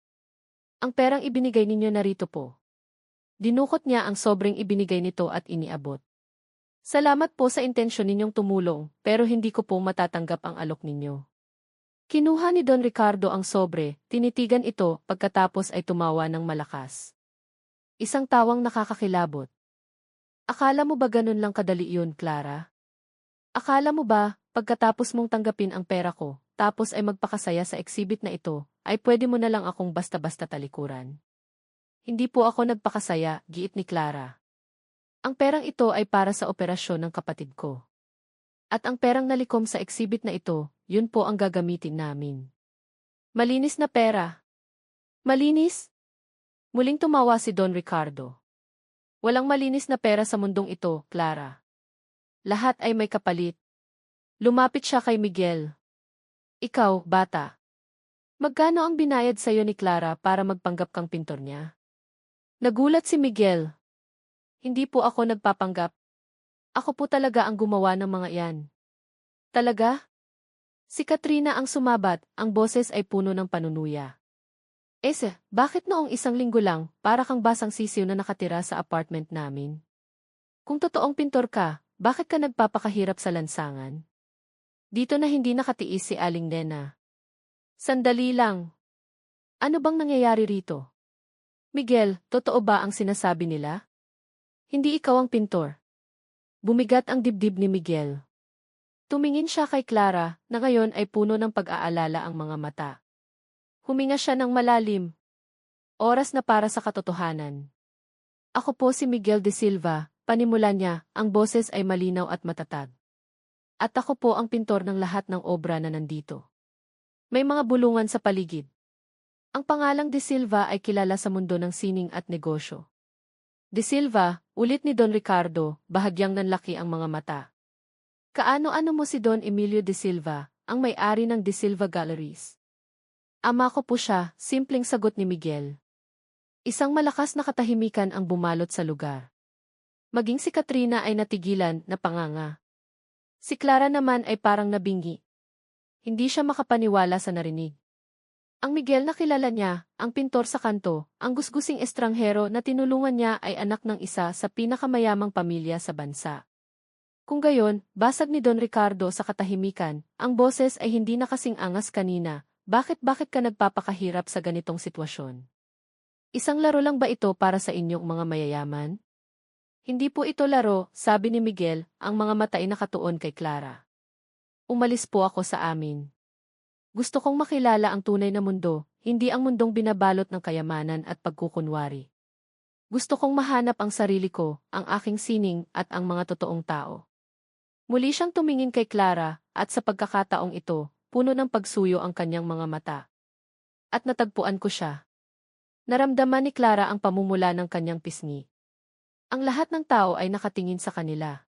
Ang perang ibinigay ninyo narito po. Dinukot niya ang sobrang ibinigay nito at iniabot. Salamat po sa intensyon ninyong tumulong, pero hindi ko po matatanggap ang alok ninyo. Kinuha ni Don Ricardo ang sobre, tinitigan ito, pagkatapos ay tumawa ng malakas. Isang tawang nakakakilabot. Akala mo ba ganun lang kadali yun, Clara? Akala mo ba, pagkatapos mong tanggapin ang pera ko, tapos ay magpakasaya sa exhibit na ito, ay pwede mo na lang akong basta-basta talikuran? Hindi po ako nagpakasaya, giit ni Clara. Ang perang ito ay para sa operasyon ng kapatid ko. At ang perang nalikom sa exhibit na ito, yun po ang gagamitin namin. Malinis na pera. Malinis? Muling tumawa si Don Ricardo. Walang malinis na pera sa mundong ito, Clara. Lahat ay may kapalit. Lumapit siya kay Miguel. Ikaw, bata. Magkano ang binayad sa'yo ni Clara para magpanggap kang pintor niya? Nagulat si Miguel. Hindi po ako nagpapanggap. Ako po talaga ang gumawa ng mga yan. Talaga? Si Katrina ang sumabat, ang boses ay puno ng panunuya. Bakit noong isang linggo lang, para kang basang sisiw na nakatira sa apartment namin? Kung totoong pintor ka, bakit ka nagpapakahirap sa lansangan? Dito na hindi nakatiis si Aling Nena. Sandali lang. Ano bang nangyayari rito? Miguel, totoo ba ang sinasabi nila? Hindi ikaw ang pintor. Bumigat ang dibdib ni Miguel. Tumingin siya kay Clara, na ngayon ay puno ng pag-aalala ang mga mata. Huminga siya ng malalim. Oras na para sa katotohanan. Ako po si Miguel de Silva, panimula niya, ang boses ay malinaw at matatag. At ako po ang pintor ng lahat ng obra na nandito. May mga bulungan sa paligid. Ang pangalang de Silva ay kilala sa mundo ng sining at negosyo. De Silva, ulit ni Don Ricardo, bahagyang nanlaki ang mga mata. Kaano-ano mo si Don Emilio de Silva, ang may-ari ng De Silva Galleries? Ama ko po siya, simpleng sagot ni Miguel. Isang malakas na katahimikan ang bumalot sa lugar. Maging si Katrina ay natigilan, napanganga. Si Clara naman ay parang nabingi. Hindi siya makapaniwala sa narinig. Ang Miguel na kilala niya, ang pintor sa kanto, ang gusgusing estranghero na tinulungan niya ay anak ng isa sa pinakamayamang pamilya sa bansa. Kung gayon, basag ni Don Ricardo sa katahimikan, ang boses ay hindi na kasing angas kanina, bakit ka nagpapakahirap sa ganitong sitwasyon? Isang laro lang ba ito para sa inyong mga mayayaman? Hindi po ito laro, sabi ni Miguel, ang mga mata ay nakatuon kay Clara. Umalis po ako sa amin. Gusto kong makilala ang tunay na mundo, hindi ang mundong binabalot ng kayamanan at pagkukunwari. Gusto kong mahanap ang sarili ko, ang aking sining at ang mga totoong tao. Muli siyang tumingin kay Clara, at sa pagkakataong ito, puno ng pagsuyo ang kanyang mga mata. At natagpuan ko siya. Naramdaman ni Clara ang pamumula ng kanyang pisngi. Ang lahat ng tao ay nakatingin sa kanila.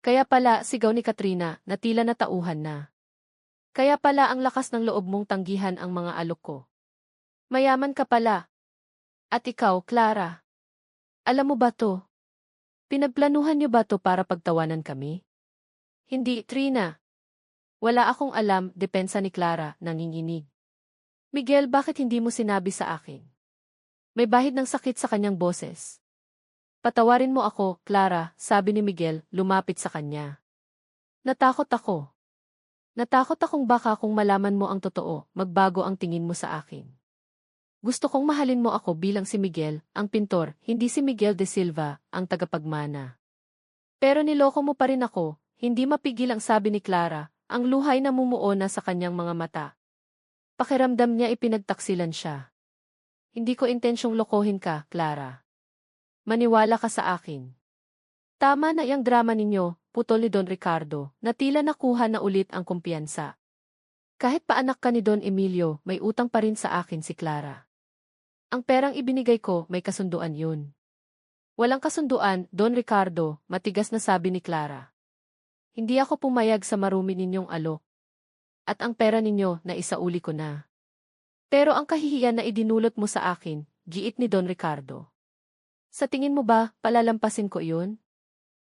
Kaya pala, sigaw ni Katrina, na tila natauhan na. Kaya pala ang lakas ng loob mong tanggihan ang mga alok ko. Mayaman ka pala. At ikaw, Clara. Alam mo ba to? Pinagplanuhan niyo ba to para pagtawanan kami? Hindi, Trina. Wala akong alam, depensa ni Clara, nanginginig. Miguel, bakit hindi mo sinabi sa akin? May bahid ng sakit sa kanyang boses. Patawarin mo ako, Clara, sabi ni Miguel, lumapit sa kanya. Natakot ako. Natakot akong baka kung malaman mo ang totoo, magbago ang tingin mo sa akin. Gusto kong mahalin mo ako bilang si Miguel, ang pintor, hindi si Miguel de Silva, ang tagapagmana. Pero niloko mo pa rin ako, hindi mapigil ang sabi ni Clara, ang luhay na mumuo na sa kanyang mga mata. Pakiramdam niya ipinagtaksilan siya. Hindi ko intensyong lokohin ka, Clara. Maniwala ka sa akin. Tama na iyang drama ninyo, putol ni Don Ricardo, na tila nakuha na ulit ang kumpiyansa. Kahit pa anak ka ni Don Emilio, may utang pa rin sa akin si Clara. Ang perang ibinigay ko, may kasunduan yun. Walang kasunduan, Don Ricardo, matigas na sabi ni Clara. Hindi ako pumayag sa marumi ninyong alok. At ang pera ninyo, na isauli ko na. Pero ang kahihiyan na idinulot mo sa akin, giit ni Don Ricardo. Sa tingin mo ba, palalampasin ko iyon?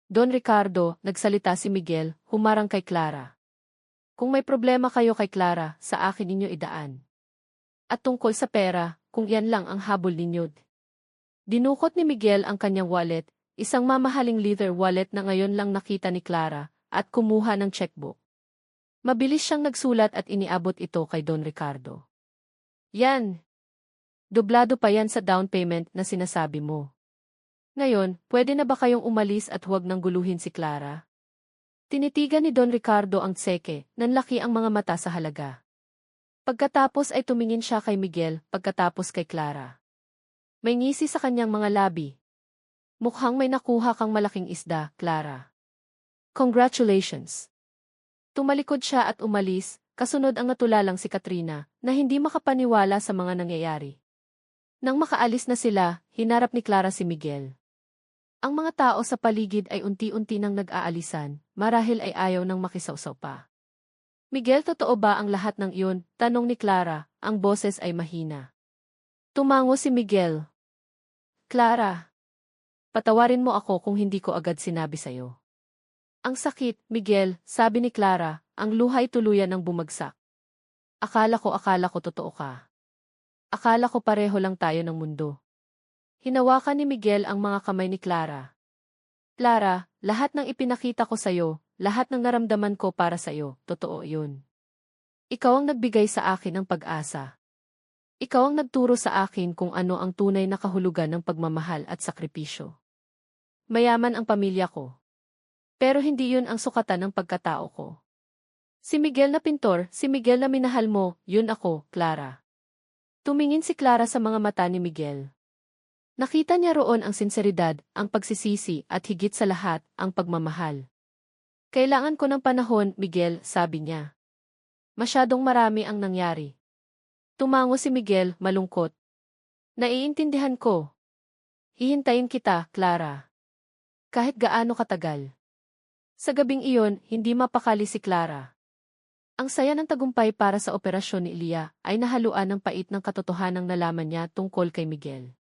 Don Ricardo, nagsalita si Miguel, humarang kay Clara. Kung may problema kayo kay Clara, sa akin ninyo idaan. At tungkol sa pera, kung yan lang ang habol ninyo. Dinukot ni Miguel ang kanyang wallet, isang mamahaling leather wallet na ngayon lang nakita ni Clara, at kumuha ng checkbook. Mabilis siyang nagsulat at iniabot ito kay Don Ricardo. Yan. Doblado pa yan sa down payment na sinasabi mo. Ngayon, pwede na ba kayong umalis at huwag nang guluhin si Clara? Tinitigan ni Don Ricardo ang tseke, nanlaki ang mga mata sa halaga. Pagkatapos ay tumingin siya kay Miguel, pagkatapos kay Clara. May ngisi sa kanyang mga labi. Mukhang may nakuha kang malaking isda, Clara. Congratulations! Tumalikod siya at umalis, kasunod ang natulalang si Katrina, na hindi makapaniwala sa mga nangyayari. Nang makaalis na sila, hinarap ni Clara si Miguel. Ang mga tao sa paligid ay unti-unti nang nag-aalisan, marahil ay ayaw nang makisawsaw pa. Miguel, totoo ba ang lahat ng iyon? Tanong ni Clara, ang boses ay mahina. Tumango si Miguel. Clara, patawarin mo ako kung hindi ko agad sinabi sa'yo. Ang sakit, Miguel, sabi ni Clara, ang luhay tuluyan ng bumagsak. Akala ko totoo ka. Akala ko pareho lang tayo ng mundo. Hinawakan ni Miguel ang mga kamay ni Clara. Clara, lahat ng ipinakita ko sa'yo, lahat ng naramdaman ko para sa'yo, totoo yun. Ikaw ang nagbigay sa akin ng pag-asa. Ikaw ang nagturo sa akin kung ano ang tunay na kahulugan ng pagmamahal at sakripisyo. Mayaman ang pamilya ko. Pero hindi yun ang sukatan ng pagkatao ko. Si Miguel na pintor, si Miguel na minahal mo, yun ako, Clara. Tumingin si Clara sa mga mata ni Miguel. Nakita niya roon ang sinseridad, ang pagsisisi at higit sa lahat, ang pagmamahal. Kailangan ko ng panahon, Miguel, sabi niya. Masyadong marami ang nangyari. Tumango si Miguel, malungkot. Naiintindihan ko. Hihintayin kita, Clara. Kahit gaano katagal. Sa gabing iyon, hindi mapakali si Clara. Ang saya ng tagumpay para sa operasyon ni Ilia ay nahaluan ng pait ng katotohanang nalaman niya tungkol kay Miguel.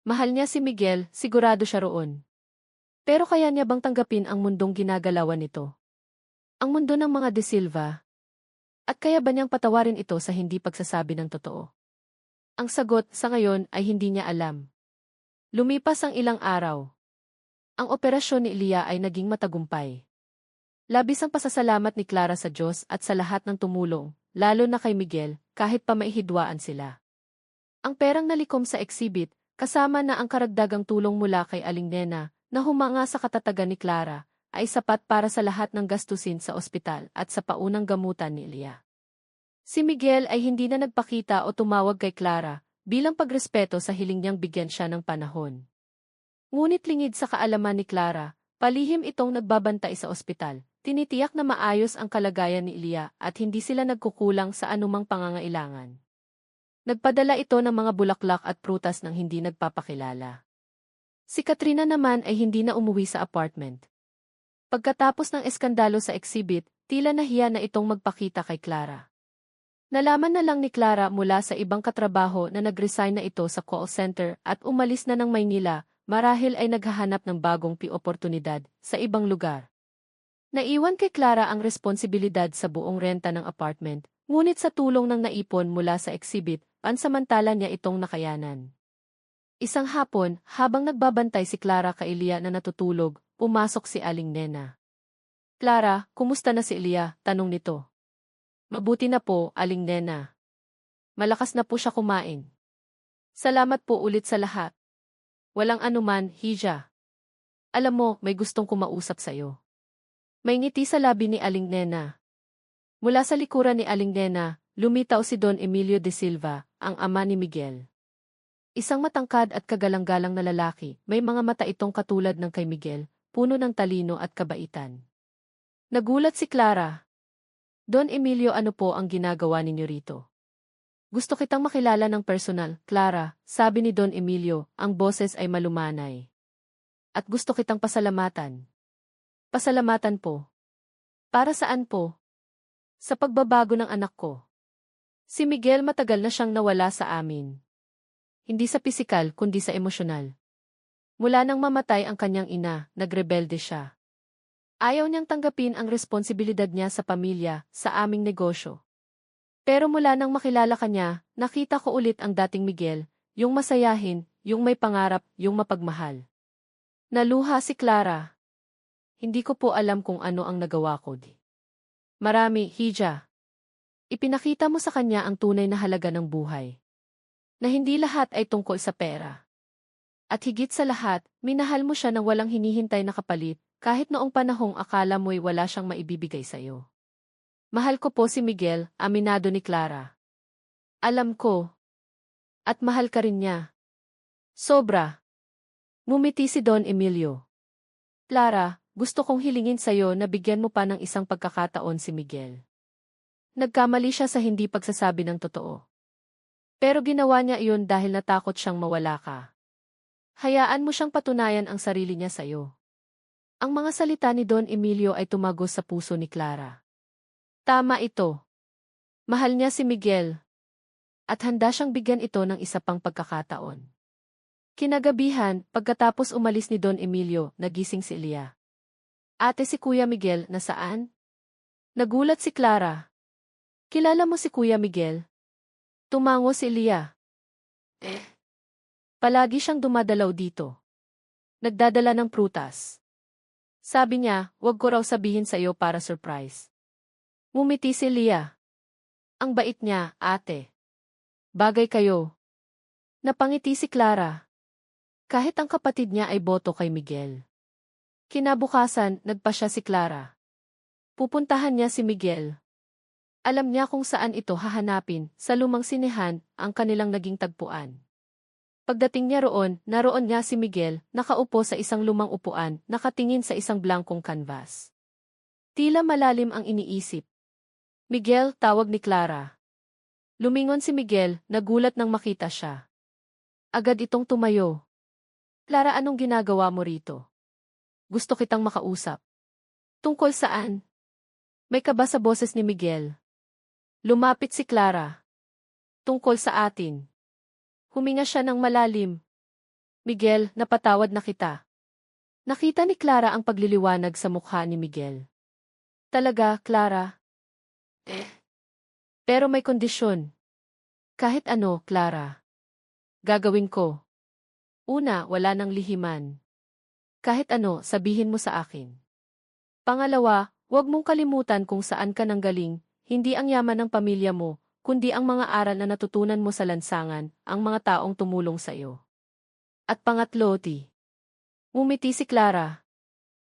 Mahal niya si Miguel, sigurado siya roon. Pero kaya niya bang tanggapin ang mundong ginagalawan nito? Ang mundo ng mga De Silva? At kaya ba niyang patawarin ito sa hindi pagsasabi ng totoo? Ang sagot sa ngayon ay hindi niya alam. Lumipas ang ilang araw. Ang operasyon ni Ilia ay naging matagumpay. Labis ang pasasalamat ni Clara sa Diyos at sa lahat ng tumulong, lalo na kay Miguel, kahit pa maihidwaan sila. Ang perang nalikom sa exhibit, kasama na ang karagdagang tulong mula kay Aling Nena, na humanga sa katatagan ni Clara, ay sapat para sa lahat ng gastusin sa ospital at sa paunang gamutan ni Ilia. Si Miguel ay hindi na nagpakita o tumawag kay Clara, bilang pagrespeto sa hiling niyang bigyan siya ng panahon. Ngunit lingid sa kaalaman ni Clara, palihim itong nagbabantay sa ospital, tinitiyak na maayos ang kalagayan ni Ilia at hindi sila nagkukulang sa anumang pangangailangan. Nagpadala ito ng mga bulaklak at prutas nang hindi nagpapakilala. Si Katrina naman ay hindi na umuwi sa apartment. Pagkatapos ng eskandalo sa exhibit, tila nahiya na itong magpakita kay Clara. Nalaman na lang ni Clara mula sa ibang katrabaho na nag-resign na ito sa call center at umalis na ng Maynila, marahil ay naghahanap ng bagong oportunidad sa ibang lugar. Naiwan kay Clara ang responsibilidad sa buong renta ng apartment, ngunit sa tulong ng naipon mula sa exhibit, pansamantala niya itong nakayanan. Isang hapon, habang nagbabantay si Clara kay Elia na natutulog, pumasok si Aling Nena. "Clara, kumusta na si Elia?" tanong nito. "Mabuti na po, Aling Nena. Malakas na po siya kumain. Salamat po ulit sa lahat." "Walang anuman, Hija. Alam mo, may gustong kumausap sa'yo." May ngiti sa labi ni Aling Nena. Mula sa likuran ni Aling Nena, lumitaw si Don Emilio de Silva, ang ama ni Miguel. Isang matangkad at kagalang-galang na lalaki, may mga mata itong katulad ng kay Miguel, puno ng talino at kabaitan. Nagulat si Clara. "Don Emilio, ano po ang ginagawa ninyo rito?" "Gusto kitang makilala ng personal, Clara," sabi ni Don Emilio, ang boses ay malumanay. "At gusto kitang pasalamatan." "Pasalamatan po? Para saan po?" "Sa pagbabago ng anak ko. Si Miguel matagal na siyang nawala sa amin. Hindi sa pisikal kundi sa emosyonal. Mula nang mamatay ang kanyang ina, nagrebelde siya. Ayaw niyang tanggapin ang responsibilidad niya sa pamilya, sa aming negosyo. Pero mula nang makilala kanya, nakita ko ulit ang dating Miguel, yung masayahin, yung may pangarap, yung mapagmahal." Naluha si Clara. "Hindi ko po alam kung ano ang nagawa ko. Marami, Hija. Ipinakita mo sa kanya ang tunay na halaga ng buhay. Na hindi lahat ay tungkol sa pera. At higit sa lahat, minahal mo siya nang walang hinihintay na kapalit, kahit noong panahong akala mo'y wala siyang maibibigay sa'yo." "Mahal ko po si Miguel," aminado ni Clara. "Alam ko. At mahal ka rin niya." "Sobra." Ngumiti si Don Emilio. "Clara, gusto kong hilingin sa'yo na bigyan mo pa ng isang pagkakataon si Miguel. Nagkamali siya sa hindi pagsasabi ng totoo. Pero ginawa niya iyon dahil natakot siyang mawala ka. Hayaan mo siyang patunayan ang sarili niya sa'yo." Ang mga salita ni Don Emilio ay tumagos sa puso ni Clara. Tama ito. Mahal niya si Miguel. At handa siyang bigyan ito ng isa pang pagkakataon. Kinagabihan, pagkatapos umalis ni Don Emilio, nagising si Elia. "Ate, si Kuya Miguel, nasaan?" Nagulat si Clara. "Kilala mo si Kuya Miguel?" Tumango si Elia. Palagi siyang dumadalaw dito. Nagdadala ng prutas. Sabi niya, wag ko raw sabihin sa iyo para surprise." Ngumiti si Elia. "Ang bait niya, ate. Bagay kayo." Napangiti si Clara. Kahit ang kapatid niya ay boto kay Miguel. Kinabukasan, nagpa siya si Clara. Pupuntahan niya si Miguel. Alam niya kung saan ito hahanapin, sa lumang sinehan, ang kanilang naging tagpuan. Pagdating niya roon, naroon nga si Miguel, nakaupo sa isang lumang upuan, nakatingin sa isang blankong canvas. Tila malalim ang iniisip. "Miguel," tawag ni Clara. Lumingon si Miguel, nagulat nang makita siya. Agad itong tumayo. "Clara, anong ginagawa mo rito? Gusto kitang makausap." "Tungkol saan?" May kaba sa boses ni Miguel. Lumapit si Clara. "Tungkol sa atin." Huminga siya ng malalim. "Miguel, napatawad na kita." Nakita ni Clara ang pagliliwanag sa mukha ni Miguel. "Talaga, Clara?" "Pero may kondisyon." "Kahit ano, Clara. Gagawin ko. Una, wala nang lihiman. Kahit ano, sabihin mo sa akin. Pangalawa, huwag mong kalimutan kung saan ka nanggaling, hindi ang yaman ng pamilya mo, kundi ang mga aral na natutunan mo sa lansangan, ang mga taong tumulong sa iyo. At pangatlo, ngumiti si Clara.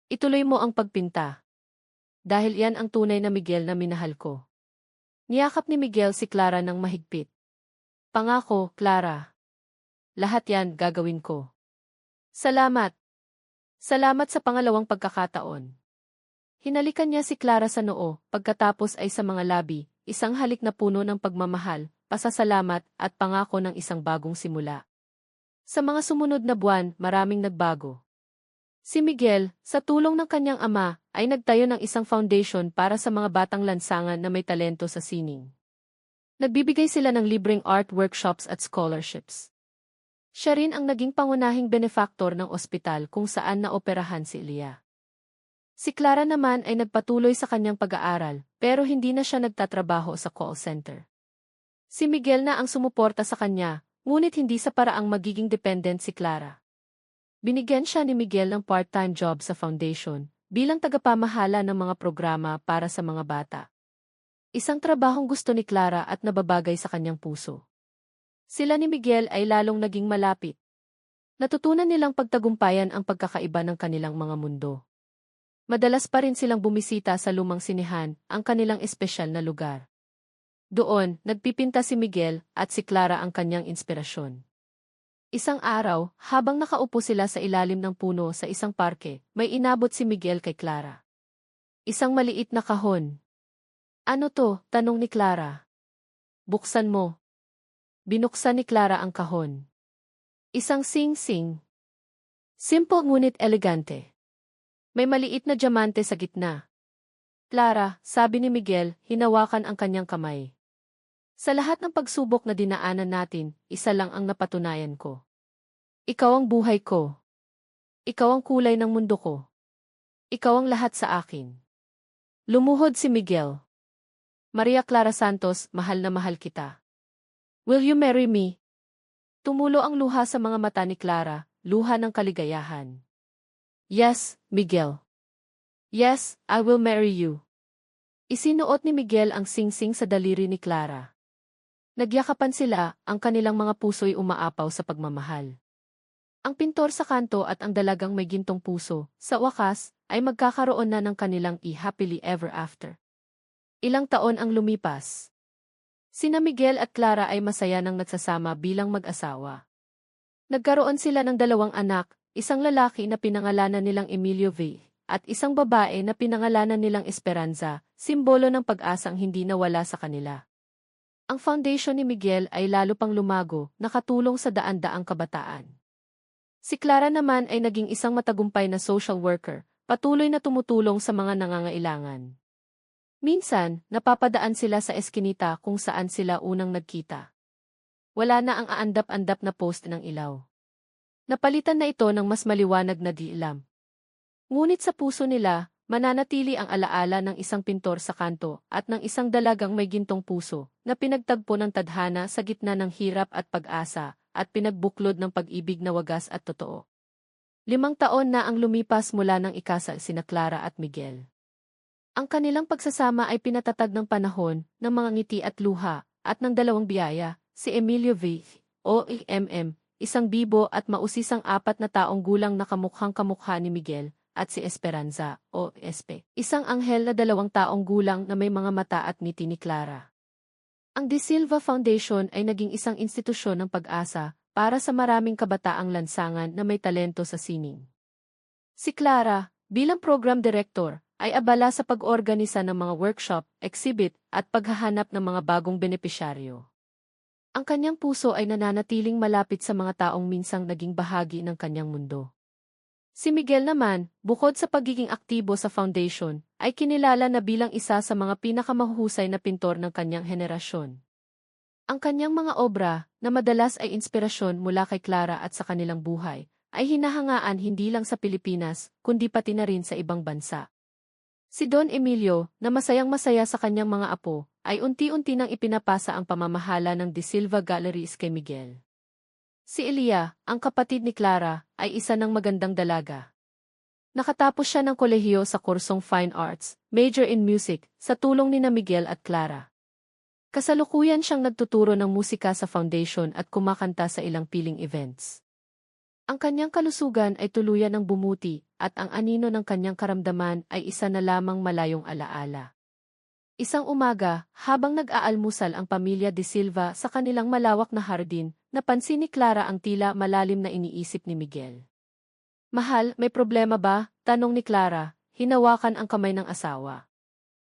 Ituloy mo ang pagpinta. Dahil yan ang tunay na Miguel na minahal ko." Niyakap ni Miguel si Clara ng mahigpit. "Pangako, Clara. Lahat yan gagawin ko." "Salamat. Salamat sa pangalawang pagkakataon." Hinalikan niya si Clara sa noo, pagkatapos ay sa mga labi, isang halik na puno ng pagmamahal, pasasalamat at pangako ng isang bagong simula. Sa mga sumunod na buwan, maraming nagbago. Si Miguel, sa tulong ng kanyang ama, ay nagtayo ng isang foundation para sa mga batang lansangan na may talento sa sining. Nagbibigay sila ng libreng art workshops at scholarships. Siya rin ang naging pangunahing benefactor ng ospital kung saan naoperahan si Elia. Si Clara naman ay nagpatuloy sa kanyang pag-aaral, pero hindi na siya nagtatrabaho sa call center. Si Miguel na ang sumuporta sa kanya, ngunit hindi sa paraang magiging dependent si Clara. Binigyan siya ni Miguel ng part-time job sa foundation, bilang tagapamahala ng mga programa para sa mga bata. Isang trabahong gusto ni Clara at nababagay sa kanyang puso. Sila ni Miguel ay lalong naging malapit. Natutunan nilang pagtagumpayan ang pagkakaiba ng kanilang mga mundo. Madalas pa rin silang bumisita sa lumang sinehan, ang kanilang espesyal na lugar. Doon, nagpipinta si Miguel at si Clara ang kanyang inspirasyon. Isang araw, habang nakaupo sila sa ilalim ng puno sa isang parke, may inabot si Miguel kay Clara. Isang maliit na kahon. Ano to? Tanong ni Clara. Buksan mo. Binuksan ni Clara ang kahon. Isang sing-sing. Simple ngunit elegante. May maliit na diamante sa gitna. Clara, sabi ni Miguel, hinawakan ang kanyang kamay. Sa lahat ng pagsubok na dinaanan natin, isa lang ang napatunayan ko. Ikaw ang buhay ko. Ikaw ang kulay ng mundo ko. Ikaw ang lahat sa akin. Lumuhod si Miguel. Maria Clara Santos, mahal na mahal kita. Will you marry me? Tumulo ang luha sa mga mata ni Clara, luha ng kaligayahan. Yes, Miguel. Yes, I will marry you. Isinuot ni Miguel ang sing-sing sa daliri ni Clara. Nagyakapan sila, ang kanilang mga puso'y umaapaw sa pagmamahal. Ang pintor sa kanto at ang dalagang may gintong puso, sa wakas, ay magkakaroon na ng kanilang happily ever after. Ilang taon ang lumipas. Sina Miguel at Clara ay masaya nang nagsasama bilang mag-asawa. Nagkaroon sila ng 2 anak, isang lalaki na pinangalanan nilang Emilio V, at isang babae na pinangalanan nilang Esperanza, simbolo ng pag-asang hindi nawala sa kanila. Ang foundation ni Miguel ay lalo pang lumago, nakatulong sa daan-daang kabataan. Si Clara naman ay naging isang matagumpay na social worker, patuloy na tumutulong sa mga nangangailangan. Minsan, napapadaan sila sa eskinita kung saan sila unang nagkita. Wala na ang aandap-andap na post ng ilaw. Napalitan na ito ng mas maliwanag na diilam. Ngunit sa puso nila, mananatili ang alaala ng isang pintor sa kanto at ng isang dalagang may gintong puso na pinagtagpo ng tadhana sa gitna ng hirap at pag-asa at pinagbuklod ng pag-ibig na wagas at totoo. 5 taon na ang lumipas mula ng ikasal sina Clara at Miguel. Ang kanilang pagsasama ay pinatatag ng panahon, ng mga ngiti at luha, at ng 2 biyaya, si Emilio V. o MM, isang bibo at mausisang 4 na taong gulang na kamukhang-kamukha ni Miguel, at si Esperanza, o Espe, isang anghel na 2 taong gulang na may mga mata at ngiti ni Clara. Ang De Silva Foundation ay naging isang institusyon ng pag-asa para sa maraming kabataang lansangan na may talento sa sining. Si Clara, bilang program director, ay abala sa pag-organisa ng mga workshop, exhibit, at paghahanap ng mga bagong benepisyaryo. Ang kanyang puso ay nananatiling malapit sa mga taong minsang naging bahagi ng kanyang mundo. Si Miguel naman, bukod sa pagiging aktibo sa foundation, ay kinilala na bilang isa sa mga pinakamahuhusay na pintor ng kanyang henerasyon. Ang kanyang mga obra, na madalas ay inspirasyon mula kay Clara at sa kanilang buhay, ay hinahangaan hindi lang sa Pilipinas, kundi pati na rin sa ibang bansa. Si Don Emilio, na masayang-masaya sa kanyang mga apo, ay unti-unti nang ipinapasa ang pamamahala ng De Silva Galleries kay Miguel. Si Elia, ang kapatid ni Clara, ay isa ng magandang dalaga. Nakatapos siya ng kolehiyo sa kursong Fine Arts, major in music, sa tulong ni Miguel at Clara. Kasalukuyan siyang nagtuturo ng musika sa foundation at kumakanta sa ilang piling events. Ang kanyang kalusugan ay tuluyan ng bumuti, at ang anino ng kanyang karamdaman ay isa na lamang malayong alaala. Isang umaga, habang nag-aalmusal ang pamilya De Silva sa kanilang malawak na hardin, napansin ni Clara ang tila malalim na iniisip ni Miguel. Mahal, may problema ba? Tanong ni Clara, hinawakan ang kamay ng asawa.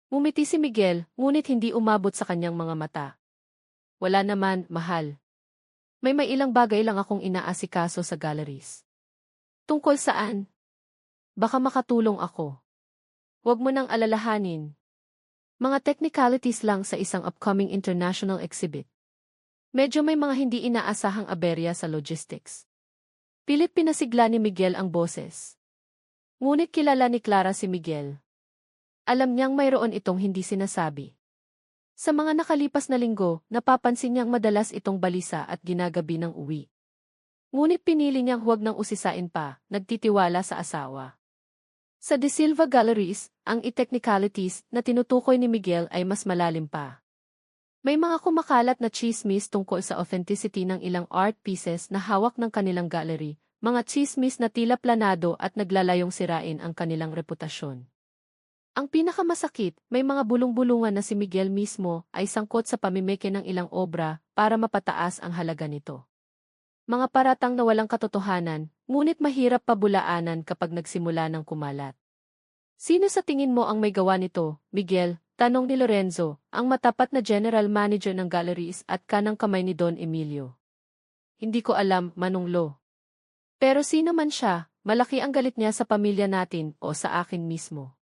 Ngumiti si Miguel, ngunit hindi umabot sa kanyang mga mata. Wala naman, mahal. May ilang bagay lang akong inaasikaso sa galleries. Tungkol saan? Baka makatulong ako. Huwag mo nang alalahanin. Mga technicalities lang sa isang upcoming international exhibit. Medyo may mga hindi inaasahang aberya sa logistics. Pilit pinasigla ni Miguel ang boses. Ngunit kilala ni Clara si Miguel. Alam niyang mayroon itong hindi sinasabi. Sa mga nakalipas na linggo, napapansin niyang madalas itong balisa at ginagabi ng uwi. Ngunit pinili niyang huwag nang usisain pa, nagtitiwala sa asawa. Sa De Silva Galleries, ang technicalities na tinutukoy ni Miguel ay mas malalim pa. May mga kumakalat na chismis tungkol sa authenticity ng ilang art pieces na hawak ng kanilang gallery, mga chismis na tila planado at naglalayong sirain ang kanilang reputasyon. Ang pinakamasakit, may mga bulong-bulungan na si Miguel mismo ay sangkot sa pamimeke ng ilang obra para mapataas ang halaga nito. Mga paratang na walang katotohanan, ngunit mahirap pabulaanan kapag nagsimula ng kumalat. Sino sa tingin mo ang may gawa nito, Miguel? Tanong ni Lorenzo, ang matapat na general manager ng galleries at kanang kamay ni Don Emilio. Hindi ko alam, Manong Lo. Pero sino man siya, malaki ang galit niya sa pamilya natin o sa akin mismo.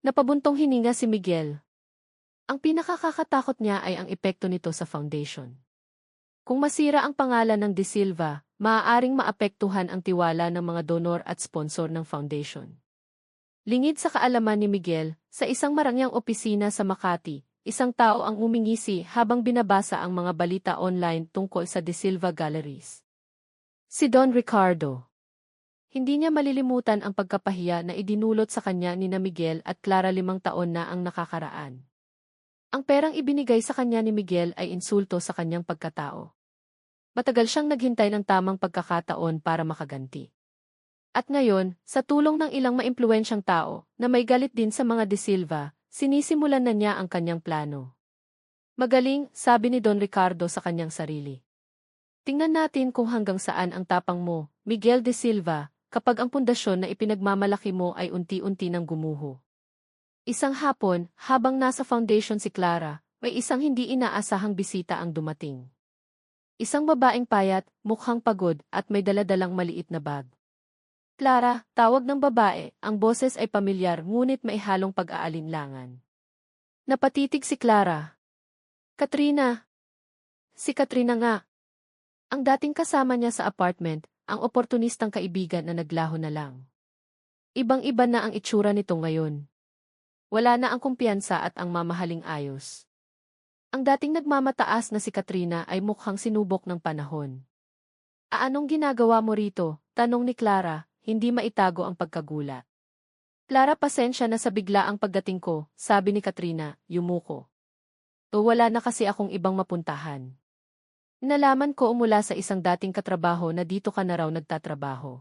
Napabuntong hininga si Miguel. Ang pinakakakatakot niya ay ang epekto nito sa foundation. Kung masira ang pangalan ng De Silva, maaaring maapektuhan ang tiwala ng mga donor at sponsor ng foundation. Lingid sa kaalaman ni Miguel, sa isang marangyang opisina sa Makati, isang tao ang umingisi habang binabasa ang mga balita online tungkol sa De Silva Galleries. Si Don Ricardo. Hindi niya malilimutan ang pagkapahiya na idinulot sa kanya ni na Miguel at Clara 5 taon na ang nakakaraan. Ang perang ibinigay sa kanya ni Miguel ay insulto sa kanyang pagkatao. Matagal siyang naghintay ng tamang pagkakataon para makaganti. At ngayon, sa tulong ng ilang maimpluwensyang tao na may galit din sa mga De Silva, sinisimulan na niya ang kanyang plano. Magaling, sabi ni Don Ricardo sa kanyang sarili. Tingnan natin kung hanggang saan ang tapang mo, Miguel De Silva, kapag ang pundasyon na ipinagmamalaki mo ay unti-unti nang gumuho. Isang hapon, habang nasa foundation si Clara, may isang hindi inaasahang bisita ang dumating. Isang babaeng payat, mukhang pagod at may daladalang maliit na bag. Clara, tawag ng babae, ang boses ay pamilyar ngunit may halong pag-aalinlangan. Napatitig si Clara. Katrina. Si Katrina nga. Ang dating kasama niya sa apartment, ang oportunistang kaibigan na naglaho na lang. Ibang-iba na ang itsura nito ngayon. Wala na ang kumpiyansa at ang mamahaling ayos. Ang dating nagmamataas na si Katrina ay mukhang sinubok ng panahon. Anong ginagawa mo rito? Tanong ni Clara, hindi maitago ang pagkagulat. Clara, pasensya na sa bigla ang pagdating ko, sabi ni Katrina, yumuko. Wala na kasi akong ibang mapuntahan. Nalaman ko mula sa isang dating katrabaho na dito ka na raw nagtatrabaho.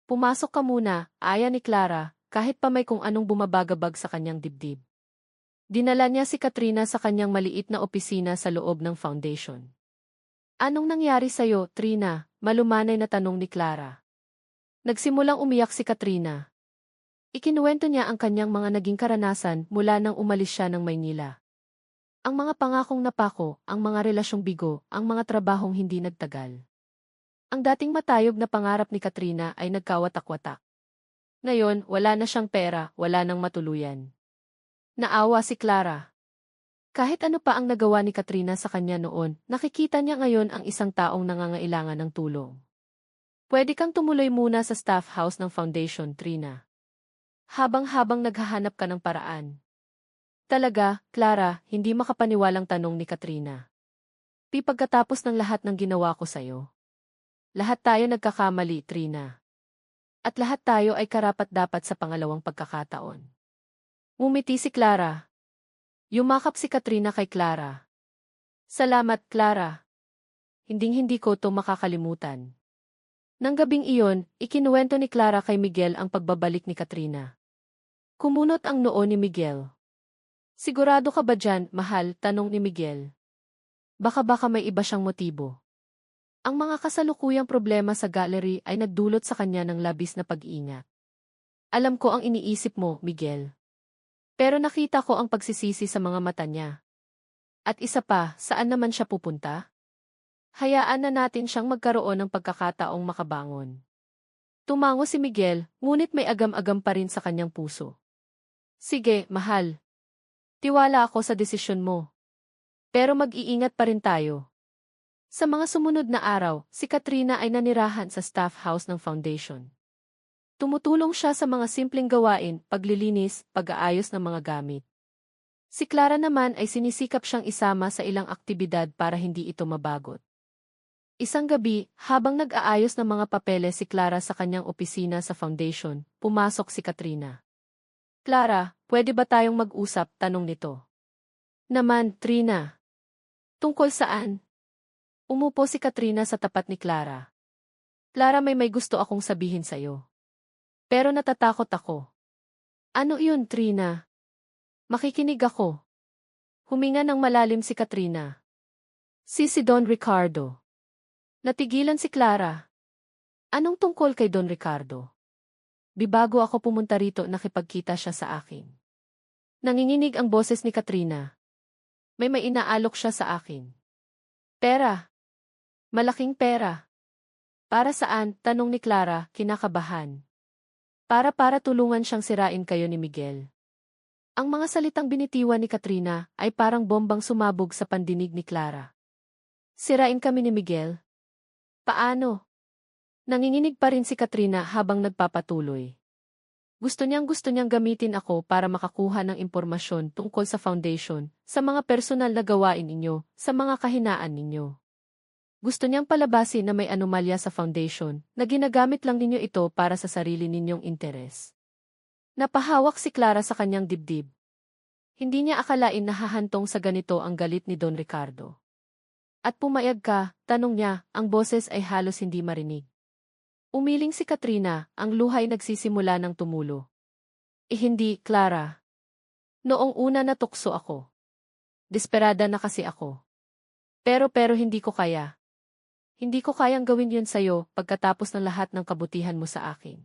Pumasok ka muna, aya ni Clara, kahit pa may kung anong bumabagabag sa kanyang dibdib. Dinala niya si Katrina sa kanyang maliit na opisina sa loob ng foundation. Anong nangyari sa'yo, Trina? Malumanay na tanong ni Clara. Nagsimulang umiyak si Katrina. Ikinuwento niya ang kanyang mga naging karanasan mula nang umalis siya ng Maynila. Ang mga pangakong napako, ang mga relasyong bigo, ang mga trabahong hindi nagtagal. Ang dating matayog na pangarap ni Katrina ay nagkawatak-watak. Ngayon, wala na siyang pera, wala nang matuluyan. Naawa si Clara. Kahit ano pa ang nagawa ni Katrina sa kanya noon, nakikita niya ngayon ang isang taong nangangailangan ng tulong. Pwede kang tumuloy muna sa staff house ng foundation, Trina. Habang naghahanap ka ng paraan. Talaga, Clara, hindi makapaniwalang tanong ni Katrina. Pagkatapos ng lahat ng ginawa ko sa'yo. Lahat tayo nagkakamali, Trina. At lahat tayo ay karapat-dapat sa pangalawang pagkakataon. Ngumiti si Clara. Yumakap si Katrina kay Clara. Salamat, Clara. Hinding-hindi ko to makakalimutan. Nang gabing iyon, ikinuwento ni Clara kay Miguel ang pagbabalik ni Katrina. Kumunot ang noo ni Miguel. Sigurado ka ba dyan, mahal? Tanong ni Miguel. Baka may iba siyang motibo. Ang mga kasalukuyang problema sa gallery ay nagdulot sa kanya ng labis na pag-iingat. Alam ko ang iniisip mo, Miguel. Pero nakita ko ang pagsisisi sa mga mata niya. At isa pa, saan naman siya pupunta? Hayaan na natin siyang magkaroon ng pagkakataong makabangon. Tumango si Miguel, ngunit may agam-agam pa rin sa kanyang puso. Sige, mahal. Tiwala ako sa desisyon mo. Pero mag-iingat pa rin tayo. Sa mga sumunod na araw, si Katrina ay nanirahan sa staff house ng foundation. Tumutulong siya sa mga simpleng gawain, paglilinis, pag-aayos ng mga gamit. Si Clara naman ay sinisikap siyang isama sa ilang aktibidad para hindi ito mabagot. Isang gabi, habang nag-aayos ng mga papeles si Clara sa kanyang opisina sa foundation, pumasok si Katrina. Clara, pwede ba tayong mag-usap? Tanong nito. Naman, Trina. Tungkol saan? Umupo si Katrina sa tapat ni Clara. Clara, may gusto akong sabihin sa'yo. Pero natatakot ako. Ano yun, Trina? Makikinig ako. Huminga ng malalim si Katrina. Si Don Ricardo. Natigilan si Clara. Anong tungkol kay Don Ricardo? Bago ako pumunta rito, nakipagkita siya sa akin. Nanginginig ang boses ni Katrina. May inaalok siya sa akin. Pera. Malaking pera. Para saan? Tanong ni Clara, kinakabahan. Para tulungan siyang sirain kayo ni Miguel. Ang mga salitang binitiwan ni Katrina ay parang bombang sumabog sa pandinig ni Clara. Sirain kami ni Miguel? Paano? Nanginginig pa rin si Katrina habang nagpapatuloy. Gusto niyang gamitin ako para makakuha ng impormasyon tungkol sa foundation, sa mga personal na gawain ninyo, sa mga kahinaan ninyo. Gusto niyang palabasin na may anomalya sa foundation, na ginagamit lang ninyo ito para sa sarili ninyong interes. Napahawak si Clara sa kanyang dibdib. Hindi niya akalain na hahantong sa ganito ang galit ni Don Ricardo. At pumayag ka, tanong niya, ang boses ay halos hindi marinig. Umiling si Katrina, ang luhay nagsisimula ng tumulo. Hindi, Clara. Noong una natukso ako. Desperada na kasi ako. Pero hindi ko kaya. Hindi ko kayang gawin yun sa'yo pagkatapos ng lahat ng kabutihan mo sa akin.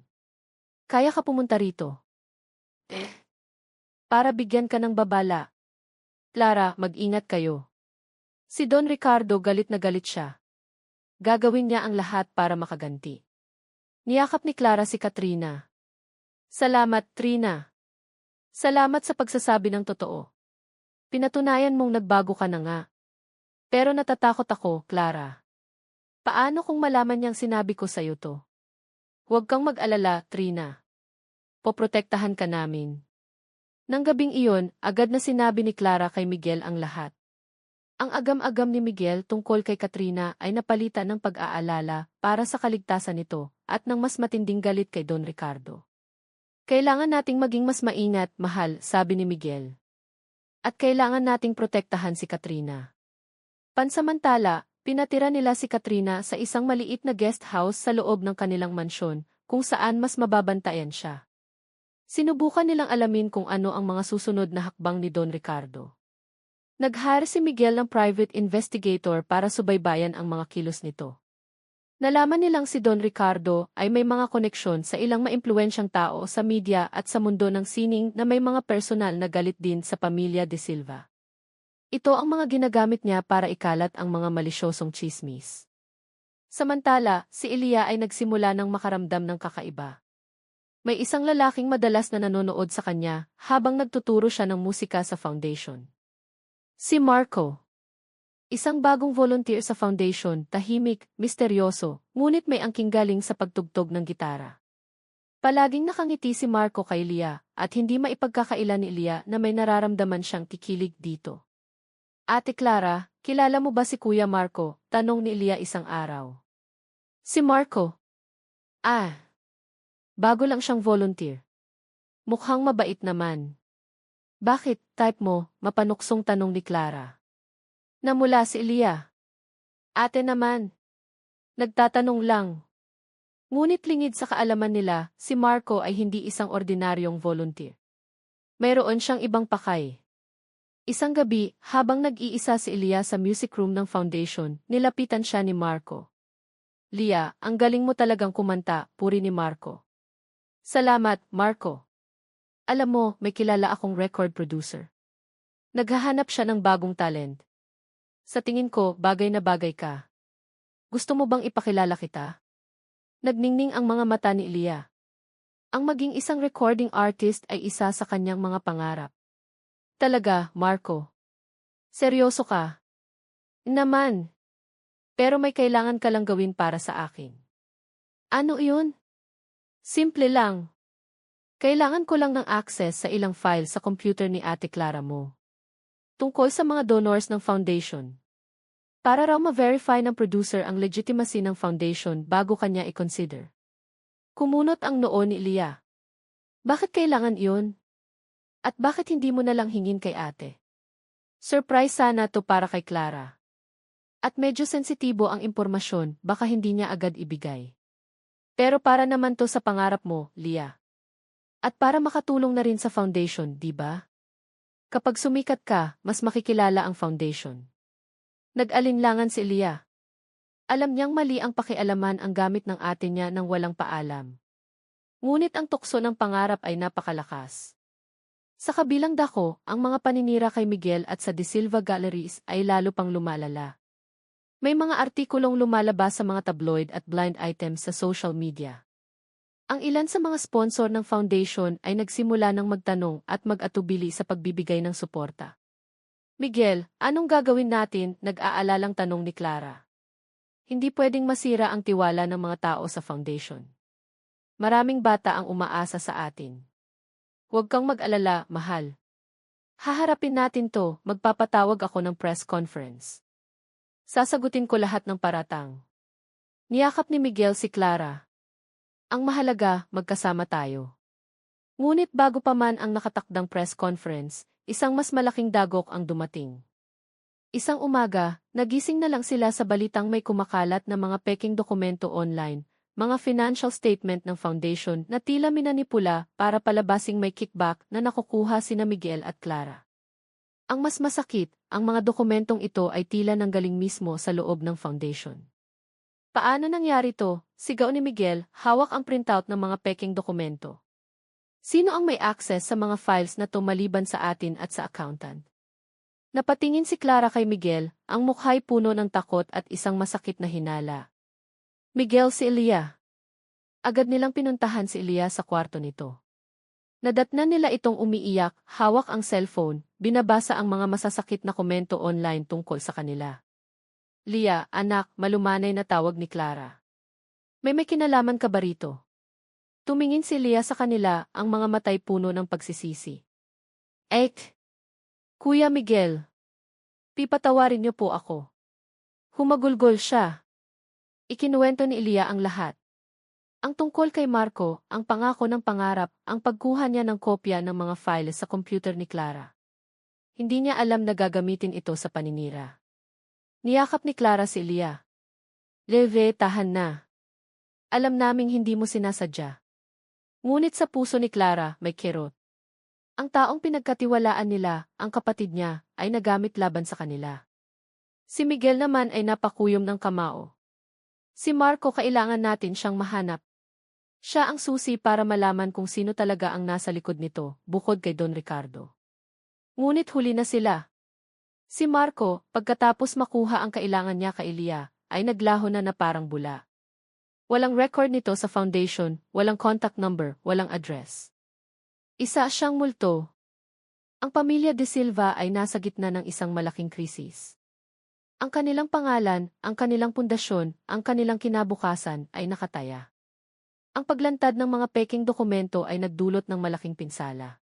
Kaya ka pumunta rito. Para bigyan ka ng babala. Clara, mag-ingat kayo. Si Don Ricardo galit na galit siya. Gagawin niya ang lahat para makaganti. Niyakap ni Clara si Katrina. Salamat, Trina. Salamat sa pagsasabi ng totoo. Pinatunayan mong nagbago ka na nga. Pero natatakot ako, Clara. Paano kung malaman niyang sinabi ko sa'yo to? Huwag kang mag-alala, Trina. Poprotektahan ka namin. Nang gabing iyon, agad na sinabi ni Clara kay Miguel ang lahat. Ang agam-agam ni Miguel tungkol kay Katrina ay napalitan ng pag-aalala para sa kaligtasan nito at ng mas matinding galit kay Don Ricardo. Kailangan nating maging mas maingat, mahal, sabi ni Miguel. At kailangan nating protektahan si Katrina. Pansamantala, pinatira nila si Katrina sa isang maliit na guest house sa loob ng kanilang mansyon, kung saan mas mababantayan siya. Sinubukan nilang alamin kung ano ang mga susunod na hakbang ni Don Ricardo. Nag-hire si Miguel ng private investigator para subaybayan ang mga kilos nito. Nalaman nilang si Don Ricardo ay may mga koneksyon sa ilang maimpluwensyang tao sa media at sa mundo ng sining na may mga personal na galit din sa pamilya De Silva. Ito ang mga ginagamit niya para ikalat ang mga malisyosong tsismis. Samantala, si Elia ay nagsimula ng makaramdam ng kakaiba. May isang lalaking madalas na nanonood sa kanya habang nagtuturo siya ng musika sa foundation. Si Marco. Isang bagong volunteer sa foundation, tahimik, misteryoso, ngunit may angking galing sa pagtugtog ng gitara. Palaging nakangiti si Marco kay Lia, at hindi maipagkakaila ni Lia na may nararamdaman siyang kikilig dito. Ate Clara, kilala mo ba si Kuya Marco? Tanong ni Lia isang araw. Si Marco? Bago lang siyang volunteer. Mukhang mabait naman. Bakit, type mo? Mapanuksong tanong ni Clara. Namula si Elia. Ate naman. Nagtatanong lang. Ngunit lingid sa kaalaman nila, si Marco ay hindi isang ordinaryong volunteer. Mayroon siyang ibang pakay. Isang gabi, habang nag-iisa si Elia sa music room ng foundation, nilapitan siya ni Marco. Lia, ang galing mo talagang kumanta, puri ni Marco. Salamat, Marco. Alam mo, may kilala akong record producer. Naghahanap siya ng bagong talent. Sa tingin ko, bagay na bagay ka. Gusto mo bang ipakilala kita? Nagningning ang mga mata ni Leah. Ang maging isang recording artist ay isa sa kanyang mga pangarap. Talaga, Marco. Seryoso ka? Naman. Pero may kailangan ka lang gawin para sa akin. Ano iyon? Simple lang. Kailangan ko lang ng access sa ilang file sa computer ni Ate Clara mo. Tungkol sa mga donors ng foundation. Para raw ma-verify ng producer ang legitimacy ng foundation bago kanya i-consider. Kumunot ang noo ni Leah. Bakit kailangan iyon? At bakit hindi mo na lang hingin kay ate? Surprise sana to para kay Clara. At medyo sensitibo ang impormasyon, baka hindi niya agad ibigay. Pero para naman to sa pangarap mo, Leah. At para makatulong na rin sa foundation, di ba? Kapag sumikat ka, mas makikilala ang foundation. Nag-alinlangan si Leah. Alam niyang mali ang pakialaman ang gamit ng ate niya nang walang paalam. Ngunit ang tukso ng pangarap ay napakalakas. Sa kabilang dako, ang mga paninira kay Miguel at sa De Silva Galleries ay lalo pang lumalala. May mga artikulong lumalabas sa mga tabloid at blind items sa social media. Ang ilan sa mga sponsor ng foundation ay nagsimula ng magtanong at mag-atubili sa pagbibigay ng suporta. Miguel, anong gagawin natin? Nag-aalalang tanong ni Clara. Hindi pwedeng masira ang tiwala ng mga tao sa foundation. Maraming bata ang umaasa sa atin. Huwag kang mag-alala, mahal. Haharapin natin to, magpapatawag ako ng press conference. Sasagutin ko lahat ng paratang. Niyakap ni Miguel si Clara. Ang mahalaga, magkasama tayo. Ngunit bago pa man ang nakatakdang press conference, isang mas malaking dagok ang dumating. Isang umaga, nagising na lang sila sa balitang may kumakalat na mga peking dokumento online, mga financial statement ng foundation na tila minanipula para palabasing may kickback na nakukuha sina Miguel at Clara. Ang mas masakit, ang mga dokumentong ito ay tila nanggaling mismo sa loob ng foundation. Paano nangyari to? Sigaw ni Miguel, hawak ang printout ng mga peking dokumento. Sino ang may access sa mga files na to maliban sa atin at sa accountant? Napatingin si Clara kay Miguel, ang mukha'y puno ng takot at isang masakit na hinala. Miguel, si Leah. Agad nilang pinuntahan si Leah sa kwarto nito. Nadatnan nila itong umiiyak, hawak ang cellphone, binabasa ang mga masasakit na komento online tungkol sa kanila. Leah, anak, malumanay na tawag ni Clara. May kinalaman ka ba rito? Tumingin si Leah sa kanila, ang mga matay puno ng pagsisisi. Kuya Miguel. Pipatawarin niyo po ako. Humagulgol siya. Ikinuwento ni Leah ang lahat. Ang tungkol kay Marco, ang pangako ng pangarap, ang pagkuha niya ng kopya ng mga files sa computer ni Clara. Hindi niya alam na gagamitin ito sa paninira. Niyakap ni Clara si Leah. Leve, tahan na. Alam naming hindi mo sinasadya. Ngunit sa puso ni Clara, may kirot. Ang taong pinagkatiwalaan nila, ang kapatid niya, ay nagamit laban sa kanila. Si Miguel naman ay napakuyom ng kamao. Si Marco, kailangan natin siyang mahanap. Siya ang susi para malaman kung sino talaga ang nasa likod nito, bukod kay Don Ricardo. Ngunit huli na sila. Si Marco, pagkatapos makuha ang kailangan niya kay Leah, ay naglaho na parang bula. Walang record nito sa foundation, walang contact number, walang address. Isa siyang multo. Ang pamilya De Silva ay nasa gitna ng isang malaking krisis. Ang kanilang pangalan, ang kanilang pundasyon, ang kanilang kinabukasan ay nakataya. Ang paglantad ng mga peking dokumento ay nagdulot ng malaking pinsala.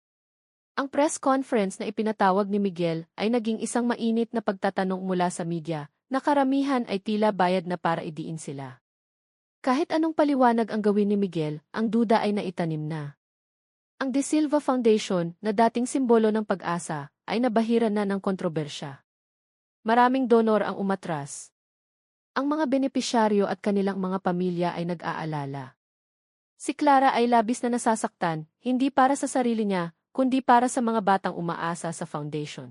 Ang press conference na ipinatawag ni Miguel ay naging isang mainit na pagtatanong mula sa media, na karamihan ay tila bayad na para idiin sila. Kahit anong paliwanag ang gawin ni Miguel, ang duda ay naitanim na. Ang De Silva Foundation, na dating simbolo ng pag-asa, ay nabahiran na ng kontrobersya. Maraming donor ang umatras. Ang mga benepisyaryo at kanilang mga pamilya ay nag-aalala. Si Clara ay labis na nasasaktan, hindi para sa sarili niya, kundi para sa mga batang umaasa sa foundation.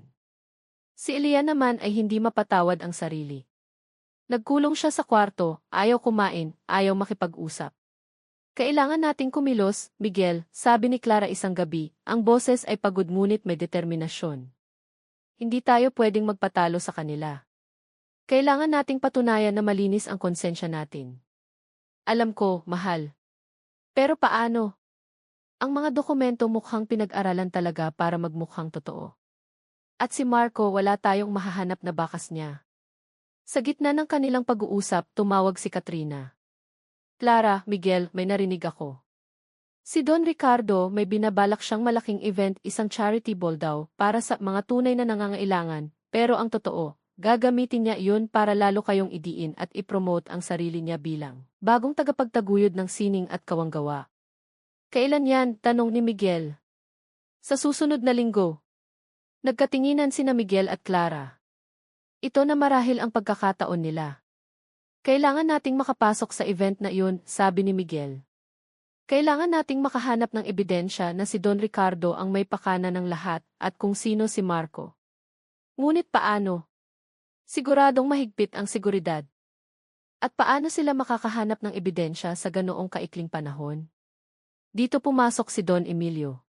Si Leah naman ay hindi mapatawad ang sarili. Nagkulong siya sa kwarto, ayaw kumain, ayaw makipag-usap. Kailangan nating kumilos, Miguel, sabi ni Clara isang gabi, ang boses ay pagod ngunit may determinasyon. hindi tayo pwedeng magpatalo sa kanila. Kailangan nating patunayan na malinis ang konsensya natin. Alam ko, mahal. Pero paano? Ang mga dokumento mukhang pinag-aralan talaga para magmukhang totoo. At si Marco, wala tayong mahahanap na bakas niya. Sa gitna ng kanilang pag-uusap, tumawag si Katrina. Clara, Miguel, may narinig ako. Si Don Ricardo may binabalak siyang malaking event, isang charity ball daw, para sa mga tunay na nangangailangan, pero ang totoo, gagamitin niya iyon para lalo kayong idiin at ipromote ang sarili niya bilang bagong tagapagtaguyod ng sining at kawanggawa. Kailan yan? Tanong ni Miguel. Sa susunod na linggo. Nagkatinginan sina Miguel at Clara. Ito na marahil ang pagkakataon nila. Kailangan nating makapasok sa event na iyon, sabi ni Miguel. Kailangan nating makahanap ng ebidensya na si Don Ricardo ang may pakana ng lahat at kung sino si Marco. Ngunit paano? Siguradong mahigpit ang seguridad. At paano sila makakahanap ng ebidensya sa ganoong kaikling panahon? Dito pumasok si Don Emilio.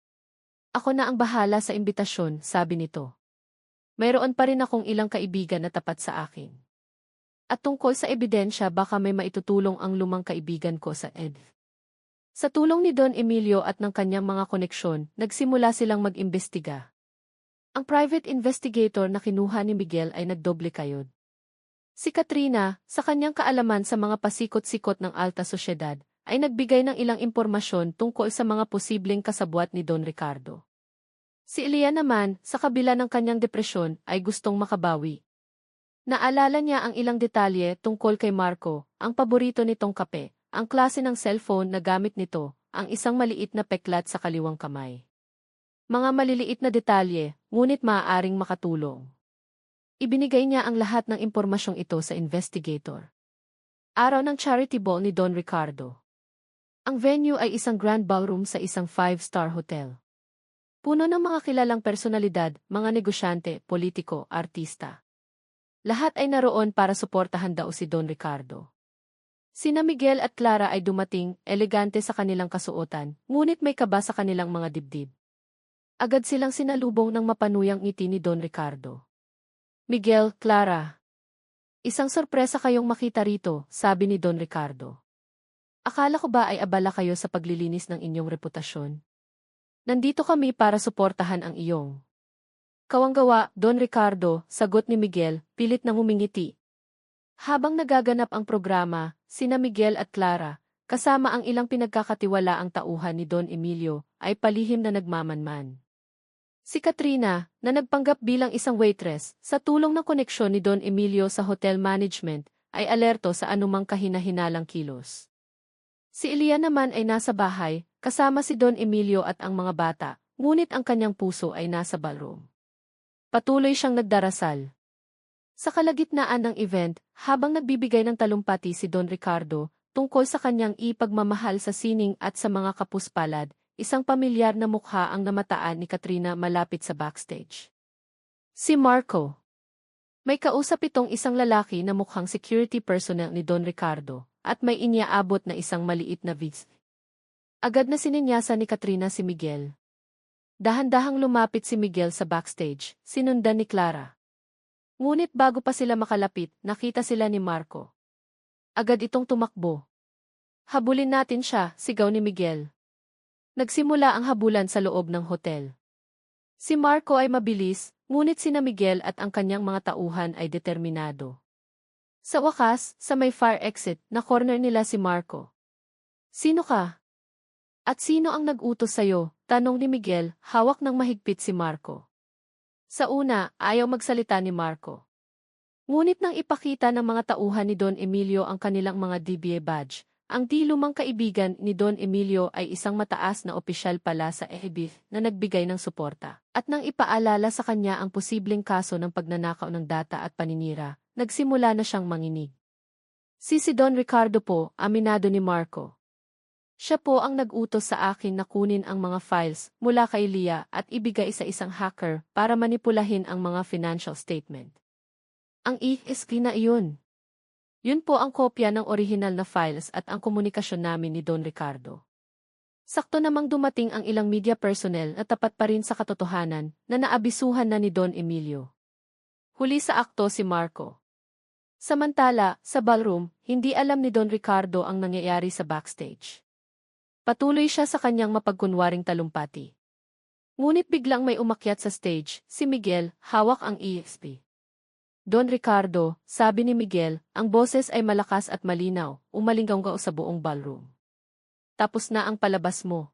Ako na ang bahala sa imbitasyon, sabi nito. Mayroon pa rin akong ilang kaibigan na tapat sa akin. At tungkol sa ebidensya baka may maitutulong ang lumang kaibigan ko sa ED. Sa tulong ni Don Emilio at ng kanyang mga koneksyon, nagsimula silang mag-imbestiga. Ang private investigator na kinuha ni Miguel ay nagdoble kayod. Si Katrina, sa kanyang kaalaman sa mga pasikot-sikot ng alta sosyedad, ay nagbigay ng ilang impormasyon tungkol sa mga posibleng kasabwat ni Don Ricardo. Si Elia naman, sa kabila ng kanyang depresyon, ay gustong makabawi. Naalala niya ang ilang detalye tungkol kay Marco, ang paborito nitong kape, ang klase ng cellphone na gamit nito, ang isang maliit na peklat sa kaliwang kamay. Mga maliliit na detalye, ngunit maaaring makatulong. Ibinigay niya ang lahat ng impormasyong ito sa investigator. Araw ng charity ball ni Don Ricardo. Ang venue ay isang grand ballroom sa isang 5-star hotel. Puno ng mga kilalang personalidad, mga negosyante, politiko, artista. Lahat ay naroon para suportahan daw si Don Ricardo. Sina Miguel at Clara ay dumating, elegante sa kanilang kasuotan, ngunit may kaba sa kanilang mga dibdib. Agad silang sinalubong ng mapanuyang ngiti ni Don Ricardo. Miguel, Clara. Isang sorpresa kayong makita rito, sabi ni Don Ricardo. Akala ko ba ay abala kayo sa paglilinis ng inyong reputasyon? Nandito kami para suportahan ang iyong kawanggawa, Don Ricardo, sagot ni Miguel, pilit nang humingiti. Habang nagaganap ang programa, sina Miguel at Clara, kasama ang ilang pinagkakatiwalaang tauhan ni Don Emilio, ay palihim na nagmamanman. Si Katrina, na nagpanggap bilang isang waitress, sa tulong ng koneksyon ni Don Emilio sa hotel management, ay alerto sa anumang kahina-hinalang kilos. Si Elia naman ay nasa bahay, kasama si Don Emilio at ang mga bata, ngunit ang kanyang puso ay nasa ballroom. Patuloy siyang nagdarasal. Sa kalagitnaan ng event, habang nagbibigay ng talumpati si Don Ricardo, tungkol sa kanyang ipagmamahal sa sining at sa mga kapuspalad, isang pamilyar na mukha ang namataan ni Katrina malapit sa backstage. Si Marco. May kausap itong isang lalaki na mukhang security personnel ni Don Ricardo, at may iniaabot na isang maliit na vis. Agad na sininyasan ni Katrina si Miguel. Dahan-dahang lumapit si Miguel sa backstage, sinundan ni Clara. Ngunit bago pa sila makalapit, nakita sila ni Marco. Agad itong tumakbo. Habulin natin siya, sigaw ni Miguel. Nagsimula ang habulan sa loob ng hotel. Si Marco ay mabilis, ngunit sina Miguel at ang kanyang mga tauhan ay determinado. Sa wakas, sa may fire exit, na corner nila si Marco. Sino ka? At sino ang nag-utos sa'yo? Tanong ni Miguel, hawak ng mahigpit si Marco. Sa una, ayaw magsalita ni Marco. Ngunit nang ipakita ng mga tauhan ni Don Emilio ang kanilang mga DBA badge, ang di lumang kaibigan ni Don Emilio ay isang mataas na opisyal pala sa EHB na nagbigay ng suporta. At nang ipaalala sa kanya ang posibleng kaso ng pagnanakaw ng data at paninira, nagsimula na siyang manginig. Si Don Ricardo po, aminado ni Marco. Siya po ang nag-utos sa akin na kunin ang mga files mula kay Leah at ibigay sa isang hacker para manipulahin ang mga financial statement. Ang ESG na iyon. Yun po ang kopya ng original na files at ang komunikasyon namin ni Don Ricardo. Sakto namang dumating ang ilang media personnel na tapat pa rin sa katotohanan na naabisuhan na ni Don Emilio. Huli sa akto si Marco. Samantala, sa ballroom, hindi alam ni Don Ricardo ang nangyayari sa backstage. Patuloy siya sa kanyang mapagkunwaring talumpati. Ngunit biglang may umakyat sa stage, si Miguel, hawak ang EXP. Don Ricardo, sabi ni Miguel, ang boses ay malakas at malinaw, umalinggaw sa buong ballroom. Tapos na ang palabas mo.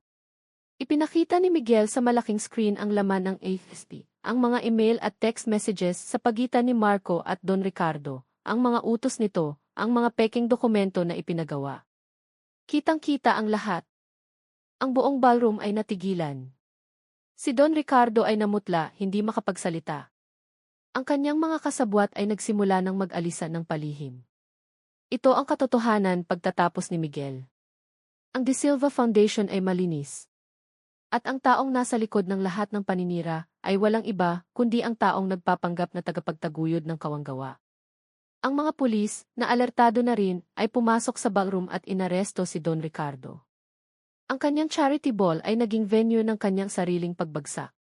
Ipinakita ni Miguel sa malaking screen ang laman ng EXP, ang mga email at text messages sa pagitan ni Marco at Don Ricardo, ang mga utos nito, ang mga peking dokumento na ipinagawa. Kitang-kita ang lahat. Ang buong ballroom ay natigilan. Si Don Ricardo ay namutla, hindi makapagsalita. Ang kanyang mga kasabwat ay nagsimula ng mag-alisan ng palihim. Ito ang katotohanan pagtatapos ni Miguel. Ang De Silva Foundation ay malinis. At ang taong nasa likod ng lahat ng paninira ay walang iba kundi ang taong nagpapanggap na tagapagtaguyod ng kawanggawa. Ang mga pulis, na alertado na rin, ay pumasok sa ballroom at inaresto si Don Ricardo. Ang kanyang charity ball ay naging venue ng kanyang sariling pagbagsak.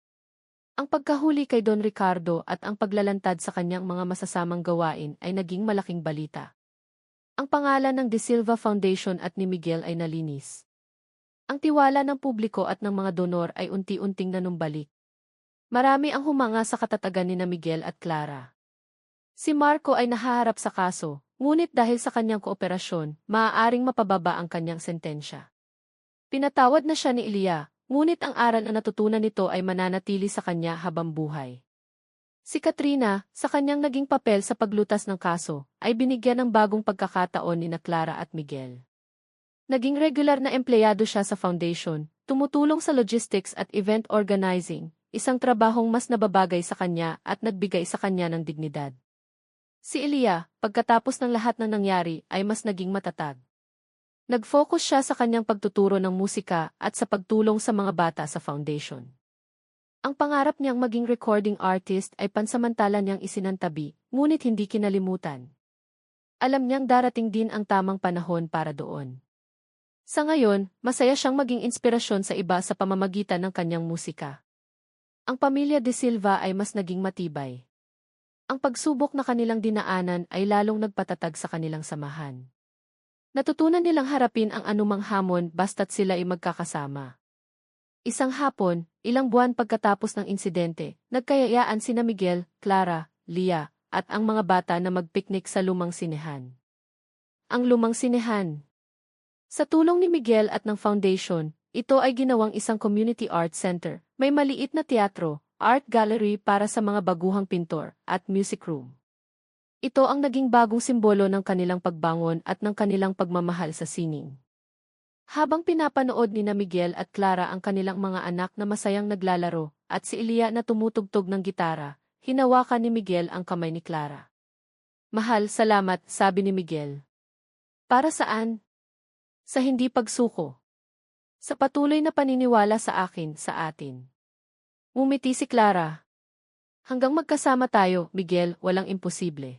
Ang pagkahuli kay Don Ricardo at ang paglalantad sa kanyang mga masasamang gawain ay naging malaking balita. Ang pangalan ng De Silva Foundation at ni Miguel ay nalinis. Ang tiwala ng publiko at ng mga donor ay unti-unting nanumbalik. Marami ang humanga sa katatagan ni Miguel at Clara. Si Marco ay nahaharap sa kaso, ngunit dahil sa kanyang kooperasyon, maaaring mapababa ang kanyang sentensya. Pinatawad na siya ni Elia, ngunit ang aral na natutunan nito ay mananatili sa kanya habang buhay. Si Katrina, sa kanyang naging papel sa paglutas ng kaso, ay binigyan ng bagong pagkakataon ni Clara at Miguel. Naging regular na empleyado siya sa foundation, tumutulong sa logistics at event organizing, isang trabahong mas nababagay sa kanya at nagbigay sa kanya ng dignidad. Si Elia, pagkatapos ng lahat ng nangyari, ay mas naging matatag. Nag-focus siya sa kanyang pagtuturo ng musika at sa pagtulong sa mga bata sa foundation. Ang pangarap niyang maging recording artist ay pansamantala niyang isinantabi, ngunit hindi kinalimutan. Alam niyang darating din ang tamang panahon para doon. Sa ngayon, masaya siyang maging inspirasyon sa iba sa pamamagitan ng kanyang musika. Ang pamilya De Silva ay mas naging matibay. Ang pagsubok na kanilang dinaanan ay lalong nagpatatag sa kanilang samahan. Natutunan nilang harapin ang anumang hamon basta't sila ay magkakasama. Isang hapon, ilang buwan pagkatapos ng insidente, nagkayayaan sina Miguel, Clara, Lia, at ang mga bata na magpiknik sa lumang sinehan. Ang lumang sinehan. Sa tulong ni Miguel at ng foundation, ito ay ginawang isang community art center, may maliit na teatro, art gallery para sa mga baguhang pintor, at music room. Ito ang naging bagong simbolo ng kanilang pagbangon at ng kanilang pagmamahal sa sining. Habang pinapanood ni Miguel at Clara ang kanilang mga anak na masayang naglalaro, at si Elia na tumutugtog ng gitara, hinawakan ni Miguel ang kamay ni Clara. "Mahal, salamat," sabi ni Miguel. "Para saan?" "Sa hindi pagsuko. Sa patuloy na paniniwala sa akin, sa atin." Ngumiti si Clara. "Hanggang magkasama tayo, Miguel, walang imposible."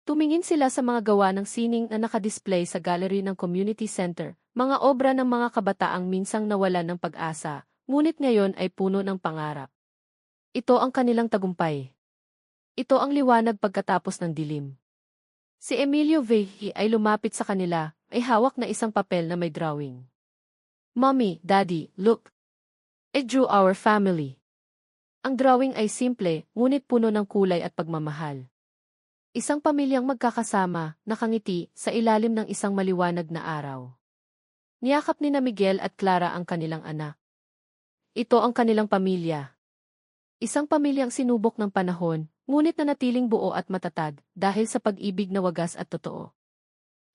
Tumingin sila sa mga gawa ng sining na nakadisplay sa gallery ng community center, mga obra ng mga kabataang minsang nawalan ng pag-asa, ngunit ngayon ay puno ng pangarap. Ito ang kanilang tagumpay. Ito ang liwanag pagkatapos ng dilim. Si Emilio Vehí ay lumapit sa kanila, ay hawak na isang papel na may drawing. "Mommy, Daddy, look. I drew our family." Ang drawing ay simple, ngunit puno ng kulay at pagmamahal. Isang pamilyang magkakasama, nakangiti, sa ilalim ng isang maliwanag na araw. Niyakap ni Miguel at Clara ang kanilang anak. Ito ang kanilang pamilya. Isang pamilyang sinubok ng panahon, ngunit nanatiling buo at matatag, dahil sa pag-ibig na wagas at totoo.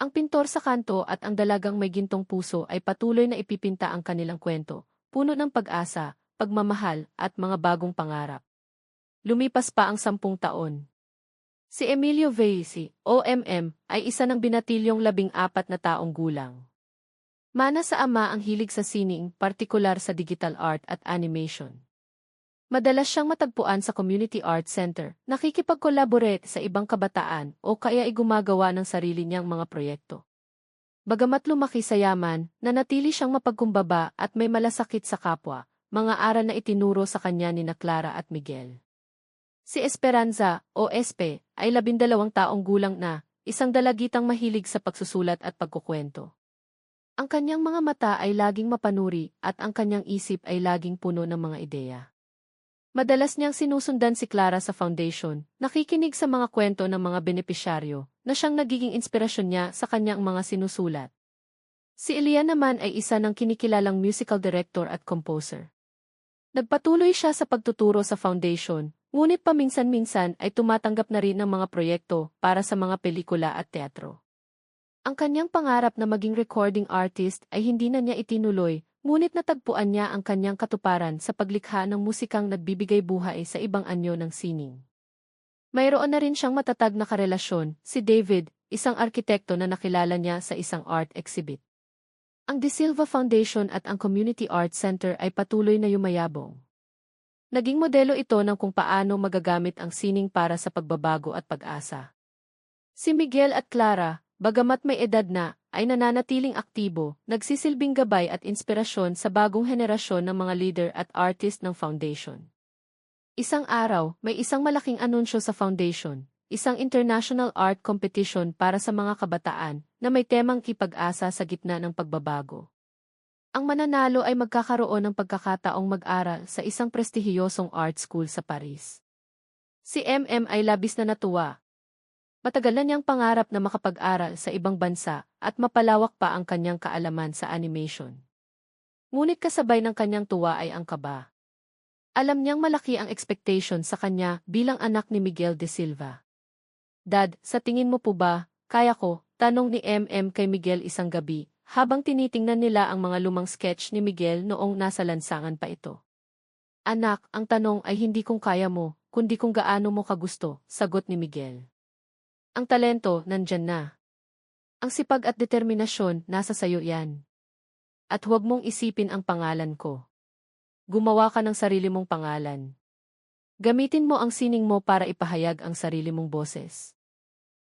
Ang pintor sa kanto at ang dalagang may gintong puso ay patuloy na ipipinta ang kanilang kwento, puno ng pag-asa, pagmamahal, at mga bagong pangarap. Lumipas pa ang 10 taon. Si Emilio Vehí, OMM, ay isa ng binatilyong 14 na taong gulang. Mana sa ama ang hilig sa sining, partikular sa digital art at animation. Madalas siyang matagpuan sa Community Art Center, nakikipag-collaborate sa ibang kabataan o kaya ay gumagawa ng sarili niyang mga proyekto. Bagamat lumaki sa yaman, nanatili siyang mapagkumbaba at may malasakit sa kapwa, mga aral na itinuro sa kanya ni Clara at Miguel. Si Esperanza, o Espe, ay 12 taong gulang na, isang dalagitang mahilig sa pagsusulat at pagkukwento. Ang kanyang mga mata ay laging mapanuri at ang kanyang isip ay laging puno ng mga ideya. Madalas niyang sinusundan si Clara sa foundation, nakikinig sa mga kwento ng mga benepisyaryo, na siyang nagiging inspirasyon niya sa kanyang mga sinusulat. Si Elian naman ay isa ng kinikilalang musical director at composer. Nagpatuloy siya sa pagtuturo sa foundation, ngunit paminsan-minsan ay tumatanggap na rin ng mga proyekto para sa mga pelikula at teatro. Ang kanyang pangarap na maging recording artist ay hindi na niya itinuloy, ngunit natagpuan niya ang kanyang katuparan sa paglikha ng musikang nagbibigay buhay sa ibang anyo ng sining. Mayroon na rin siyang matatag na karelasyon, si David, isang arkitekto na nakilala niya sa isang art exhibit. Ang De Silva Foundation at ang Community Arts Center ay patuloy na yumayabong. Naging modelo ito ng kung paano magagamit ang sining para sa pagbabago at pag-asa. Si Miguel at Clara, bagamat may edad na, ay nananatiling aktibo, nagsisilbing gabay at inspirasyon sa bagong henerasyon ng mga leader at artist ng foundation. Isang araw, may isang malaking anunsyo sa foundation, isang international art competition para sa mga kabataan na may temang kipag-asa sa gitna ng pagbabago. Ang mananalo ay magkakaroon ng pagkakataong mag-aral sa isang prestihiyosong art school sa Paris. Si MM ay labis na natuwa. Matagal na niyang pangarap na makapag-aral sa ibang bansa at mapalawak pa ang kanyang kaalaman sa animation. Ngunit kasabay ng kanyang tuwa ay ang kaba. Alam niyang malaki ang expectation sa kanya bilang anak ni Miguel de Silva. Dad, sa tingin mo po ba, kaya ko? Tanong ni MM kay Miguel isang gabi, habang tinitingnan nila ang mga lumang sketch ni Miguel noong nasa lansangan pa ito. Anak, ang tanong ay hindi kung kaya mo, kundi kung gaano mo kagusto, sagot ni Miguel. Ang talento, nandyan na. Ang sipag at determinasyon, nasa sayo yan. At huwag mong isipin ang pangalan ko. Gumawa ka ng sarili mong pangalan. Gamitin mo ang sining mo para ipahayag ang sarili mong boses.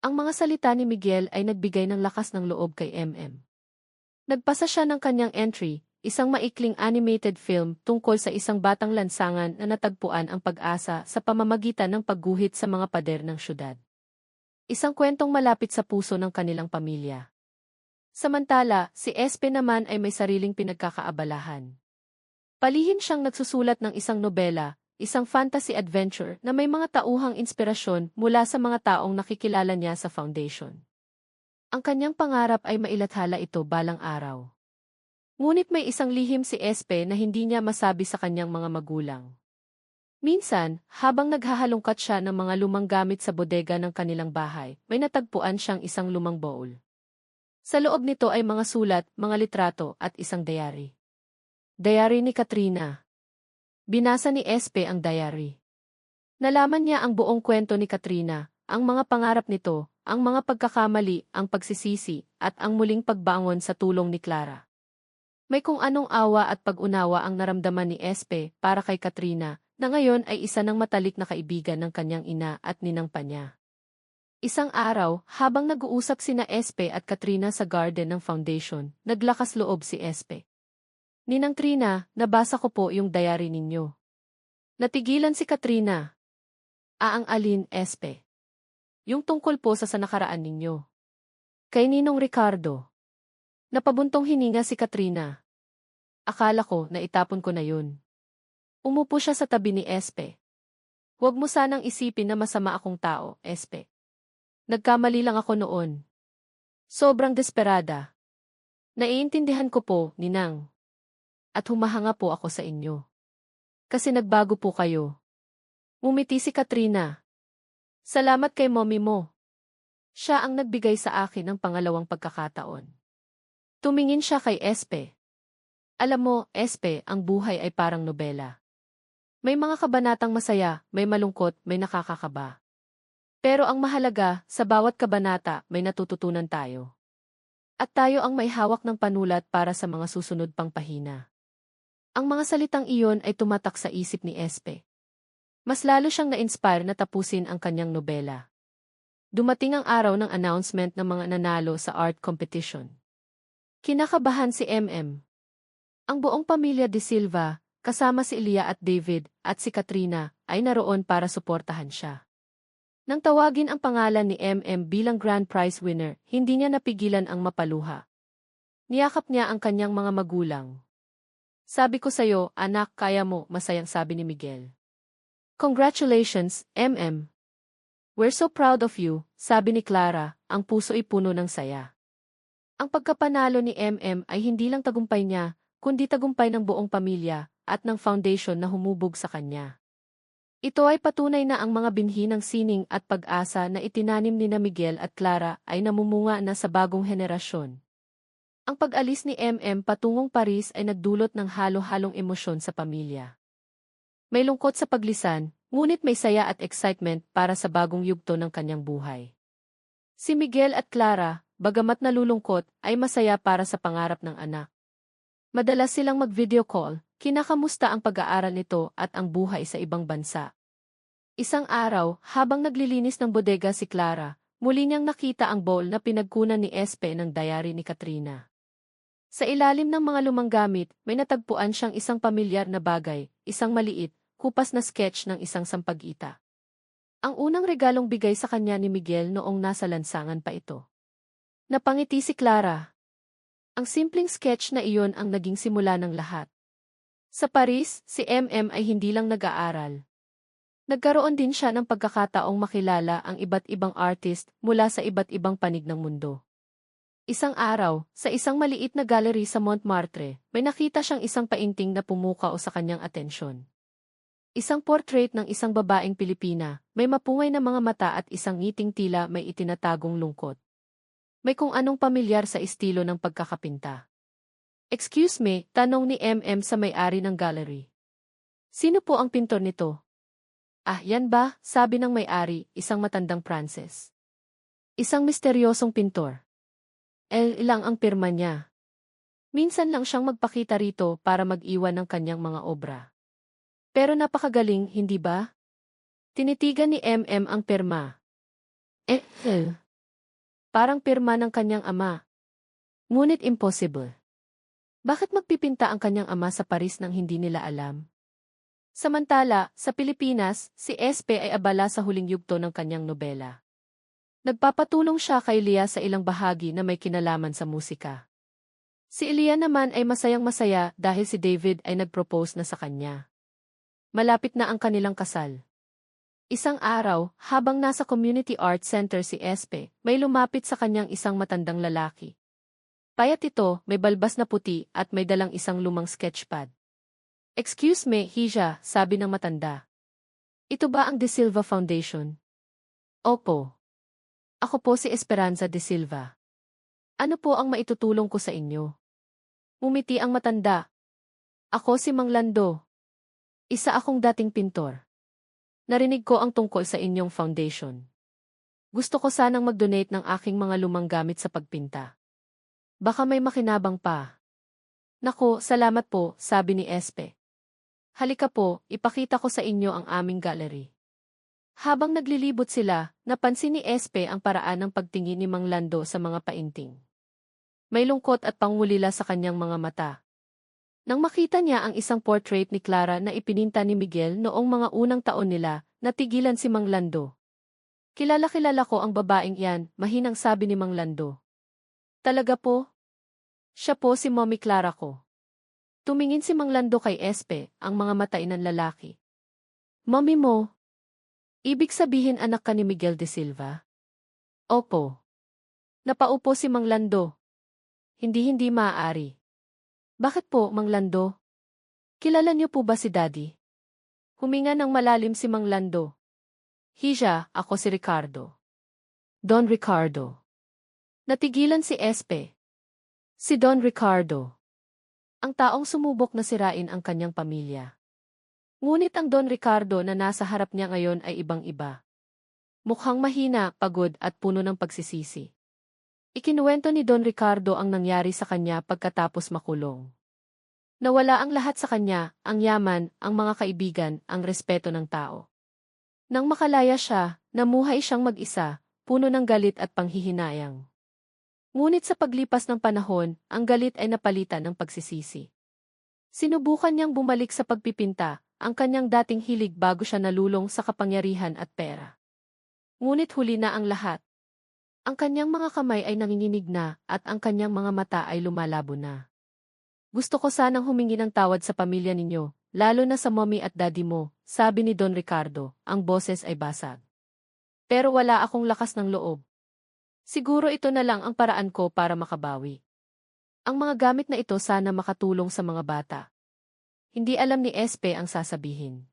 Ang mga salita ni Miguel ay nagbigay ng lakas ng loob kay MM. Nagpasa siya ng kanyang entry, isang maikling animated film tungkol sa isang batang lansangan na natagpuan ang pag-asa sa pamamagitan ng pagguhit sa mga pader ng syudad. Isang kwentong malapit sa puso ng kanilang pamilya. Samantala, si Espe naman ay may sariling pinagkakaabalahan. Palihim siyang nagsusulat ng isang nobela, isang fantasy adventure na may mga tauhang inspirasyon mula sa mga taong nakikilala niya sa foundation. Ang kanyang pangarap ay mailathala ito balang araw. Ngunit may isang lihim si Espe na hindi niya masabi sa kanyang mga magulang. Minsan, habang naghahalongkat siya ng mga lumang gamit sa bodega ng kanilang bahay, may natagpuan siyang isang lumang bowl. Sa loob nito ay mga sulat, mga litrato at isang diary. Diary ni Katrina. Binasa ni Espe ang diary. Nalaman niya ang buong kwento ni Katrina, ang mga pangarap nito, ang mga pagkakamali, ang pagsisisi, at ang muling pagbangon sa tulong ni Clara. May kung anong awa at pag-unawa ang naramdaman ni Espe para kay Katrina, na ngayon ay isa ng matalik na kaibigan ng kanyang ina at ninang pa niya. Isang araw, habang nag-uusap sina Espe at Katrina sa garden ng foundation, naglakas loob si Espe. Ninang Trina, nabasa ko po yung diary ninyo. Natigilan si Katrina. Aang alin, Espe? Yung tungkol po sa nakaraan ninyo. Kay Ninong Ricardo. Napabuntong hininga si Katrina. Akala ko na itapon ko na yun. Umupo siya sa tabi ni Espe. Huwag mo sanang isipin na masama akong tao, Espe. Nagkamali lang ako noon. Sobrang desperada. Naiintindihan ko po, Ninang. At humahanga po ako sa inyo. Kasi nagbago po kayo. Ngumiti si Katrina. Salamat kay mommy mo. Siya ang nagbigay sa akin ng pangalawang pagkakataon. Tumingin siya kay Espe. Alam mo, Espe, ang buhay ay parang nobela. May mga kabanatang masaya, may malungkot, may nakakakaba. Pero ang mahalaga, sa bawat kabanata, may natututunan tayo. At tayo ang may hawak ng panulat para sa mga susunod pang pahina. Ang mga salitang iyon ay tumatak sa isip ni Espe. Mas lalo siyang na-inspire na tapusin ang kanyang nobela. Dumating ang araw ng announcement ng mga nanalo sa art competition. Kinakabahan si MM. Ang buong pamilya de Silva, kasama si Elia at David, at si Katrina, ay naroon para suportahan siya. Nang tawagin ang pangalan ni MM bilang grand prize winner, hindi niya napigilan ang mapaluha. Niyakap niya ang kanyang mga magulang. Sabi ko sa'yo, anak, kaya mo, masayang sabi ni Miguel. Congratulations, MM. We're so proud of you, sabi ni Clara, ang puso'y puno ng saya. Ang pagkapanalo ni MM ay hindi lang tagumpay niya, kundi tagumpay ng buong pamilya, at ng foundation na humubog sa kanya. Ito ay patunay na ang mga binhi ng sining at pag-asa na itinanim ni Miguel at Clara ay namumunga na sa bagong henerasyon. Ang pag-alis ni MM patungong Paris ay nagdulot ng halo-halong emosyon sa pamilya. May lungkot sa paglisan, ngunit may saya at excitement para sa bagong yugto ng kanyang buhay. Si Miguel at Clara, bagamat nalulungkot, ay masaya para sa pangarap ng anak. Madalas silang mag-video call, kinakamusta ang pag-aaral nito at ang buhay sa ibang bansa. Isang araw, habang naglilinis ng bodega si Clara, muli niyang nakita ang bowl na pinagkunan ni Espe ng diary ni Katrina. Sa ilalim ng mga lumang gamit, may natagpuan siyang isang pamilyar na bagay, isang maliit, kupas na sketch ng isang sampagita. Ang unang regalong bigay sa kanya ni Miguel noong nasa lansangan pa ito. Napangiti si Clara. Ang simpleng sketch na iyon ang naging simula ng lahat. Sa Paris, si MM ay hindi lang nag-aaral. Nagkaroon din siya ng pagkakataong makilala ang iba't ibang artist mula sa iba't ibang panig ng mundo. Isang araw, sa isang maliit na gallery sa Montmartre, may nakita siyang isang painting na pumukaw sa kanyang atensyon. Isang portrait ng isang babaeng Pilipina, may mapungay na mga mata at isang ngiting tila may itinatagong lungkot. May kung anong pamilyar sa estilo ng pagkakapinta. Excuse me, tanong ni MM sa may-ari ng gallery. Sino po ang pintor nito? Ah, yan ba? Sabi ng may-ari, isang matandang Pranses. Isang misteryosong pintor. Ilang ang pirma niya. Minsan lang siyang magpakita rito para mag-iwan ng kanyang mga obra. Pero napakagaling, hindi ba? Tinitigan ni MM ang pirma. Parang pirma ng kanyang ama. Ngunit impossible. Bakit magpipinta ang kanyang ama sa Paris nang hindi nila alam? Samantala, sa Pilipinas, si Espe ay abala sa huling yugto ng kanyang nobela. Nagpapatulong siya kay Lia sa ilang bahagi na may kinalaman sa musika. Si Lia naman ay masayang-masaya dahil si David ay nag-propose na sa kanya. Malapit na ang kanilang kasal. Isang araw, habang nasa Community Art Center si Espe, may lumapit sa kanyang isang matandang lalaki. Payat ito, may balbas na puti at may dalang isang lumang sketchpad. Excuse me, Hija, sabi ng matanda. Ito ba ang De Silva Foundation? Opo. Ako po si Esperanza De Silva. Ano po ang maitutulong ko sa inyo? Umiti ang matanda. Ako si Mang Lando. Isa akong dating pintor. Narinig ko ang tungkol sa inyong foundation. Gusto ko sanang mag-donate ng aking mga lumang gamit sa pagpinta. Baka may makinabang pa. Nako, salamat po, sabi ni Espe. Halika po, ipakita ko sa inyo ang aming gallery. Habang naglilibot sila, napansin ni Espe ang paraan ng pagtingin ni Mang Lando sa mga painting. May lungkot at pangulila sa kanyang mga mata. Nang makita niya ang isang portrait ni Clara na ipininta ni Miguel noong mga unang taon nila, natigilan si Mang Lando. Kilala ko ang babaeng yan, mahinang sabi ni Mang Lando. Talaga po? Siya po si Mommy Clara ko. Tumingin si Mang Lando kay Espe, ang mga matain ng lalaki. Mommy mo? Ibig sabihin anak ka ni Miguel De Silva? Opo. Napaupo si Mang Lando. Hindi maaari. Bakit po, Mang Lando? Kilala niyo po ba si Daddy? Huminga ng malalim si Mang Lando. Hija, ako si Ricardo. Don Ricardo. Natigilan si Espe. Si Don Ricardo. Ang taong sumubok na sirain ang kanyang pamilya. Ngunit ang Don Ricardo na nasa harap niya ngayon ay ibang-iba. Mukhang mahina, pagod at puno ng pagsisisi. Ikinuwento ni Don Ricardo ang nangyari sa kanya pagkatapos makulong. Nawala ang lahat sa kanya, ang yaman, ang mga kaibigan, ang respeto ng tao. Nang makalaya siya, namuhay siyang mag-isa, puno ng galit at panghihinayang. Ngunit sa paglipas ng panahon, ang galit ay napalitan ng pagsisisi. Sinubukan niyang bumalik sa pagpipinta, ang kanyang dating hilig bago siya nalulong sa kapangyarihan at pera. Ngunit huli na ang lahat. Ang kanyang mga kamay ay nanginginig na at ang kanyang mga mata ay lumalabo na. Gusto ko sanang humingi ng tawad sa pamilya ninyo, lalo na sa mommy at daddy mo, sabi ni Don Ricardo, ang boses ay basag. Pero wala akong lakas ng loob. Siguro ito na lang ang paraan ko para makabawi. Ang mga gamit na ito sana makatulong sa mga bata. Hindi alam ni Espe ang sasabihin.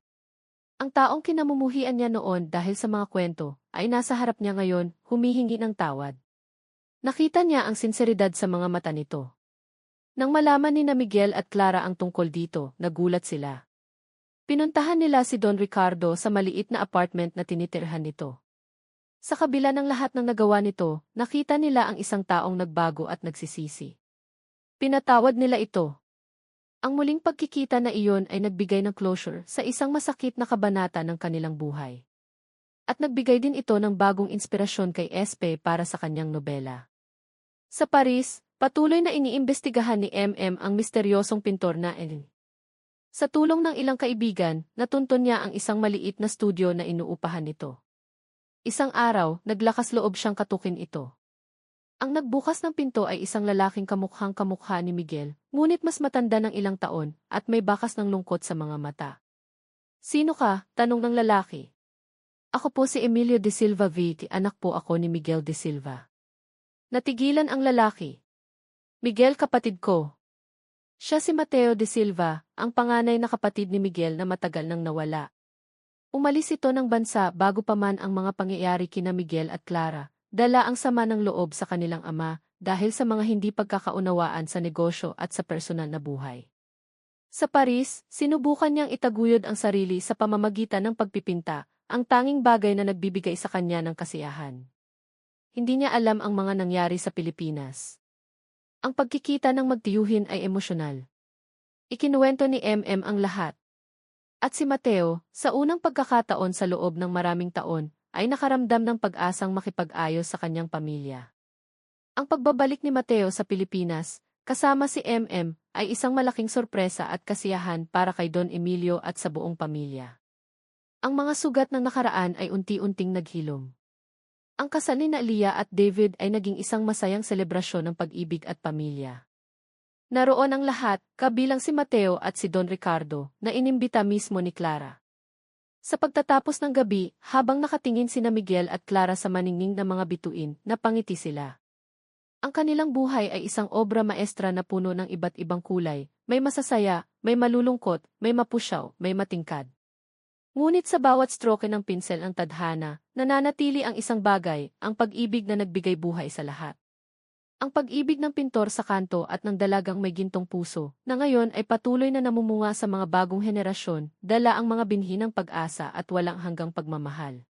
Ang taong kinamumuhian niya noon dahil sa mga kwento, ay nasa harap niya ngayon, humihingi ng tawad. Nakita niya ang sinseridad sa mga mata nito. Nang malaman ni na Miguel at Clara ang tungkol dito, nagulat sila. Pinuntahan nila si Don Ricardo sa maliit na apartment na tinitirhan nito. Sa kabila ng lahat ng nagawa nito, nakita nila ang isang taong nagbago at nagsisisi. Pinatawad nila ito. Ang muling pagkikita na iyon ay nagbigay ng closure sa isang masakit na kabanata ng kanilang buhay. At nagbigay din ito ng bagong inspirasyon kay Espe para sa kanyang nobela. Sa Paris, patuloy na iniimbestigahan ni MM ang misteryosong pintor na Ellen. Sa tulong ng ilang kaibigan, natuntun niya ang isang maliit na studio na inuupahan nito. Isang araw, naglakas loob siyang katukin ito. Ang nagbukas ng pinto ay isang lalaking kamukhang-kamukha ni Miguel, ngunit mas matanda ng ilang taon, at may bakas ng lungkot sa mga mata. "Sino ka?" tanong ng lalaki. "Ako po si Emilio de Silva Viti, anak po ako ni Miguel de Silva." Natigilan ang lalaki. "Miguel, kapatid ko." Siya si Mateo de Silva, ang panganay na kapatid ni Miguel na matagal nang nawala. Umalis ito ng bansa bago pa man ang mga pangyayari kina Miguel at Clara. Dala ang sama ng loob sa kanilang ama dahil sa mga hindi pagkakaunawaan sa negosyo at sa personal na buhay. Sa Paris, sinubukan niyang itaguyod ang sarili sa pamamagitan ng pagpipinta, ang tanging bagay na nagbibigay sa kanya ng kasiyahan. Hindi niya alam ang mga nangyari sa Pilipinas. Ang pagkikita ng magtiyuhin ay emosyonal. Ikinuwento ni MM ang lahat. At si Mateo, sa unang pagkakataon sa loob ng maraming taon, ay nakaramdam ng pag-asang makipag-ayos sa kanyang pamilya. Ang pagbabalik ni Mateo sa Pilipinas, kasama si MM, ay isang malaking sorpresa at kasiyahan para kay Don Emilio at sa buong pamilya. Ang mga sugat ng nakaraan ay unti-unting naghilom. Ang kasal ni Lia at David ay naging isang masayang selebrasyon ng pag-ibig at pamilya. Naroon ang lahat, kabilang si Mateo at si Don Ricardo, na inimbita mismo ni Clara. Sa pagtatapos ng gabi, habang nakatingin sina Miguel at Clara sa maningning na mga bituin, napangiti sila. Ang kanilang buhay ay isang obra maestra na puno ng iba't ibang kulay, may masasaya, may malulungkot, may mapusyaw, may matingkad. Ngunit sa bawat stroke ng pinsel ng tadhana, nananatili ang isang bagay, ang pag-ibig na nagbigay buhay sa lahat. Ang pag-ibig ng pintor sa kanto at ng dalagang may gintong puso, na ngayon ay patuloy na namumunga sa mga bagong henerasyon, dala ang mga binhi ng pag-asa at walang hanggang pagmamahal.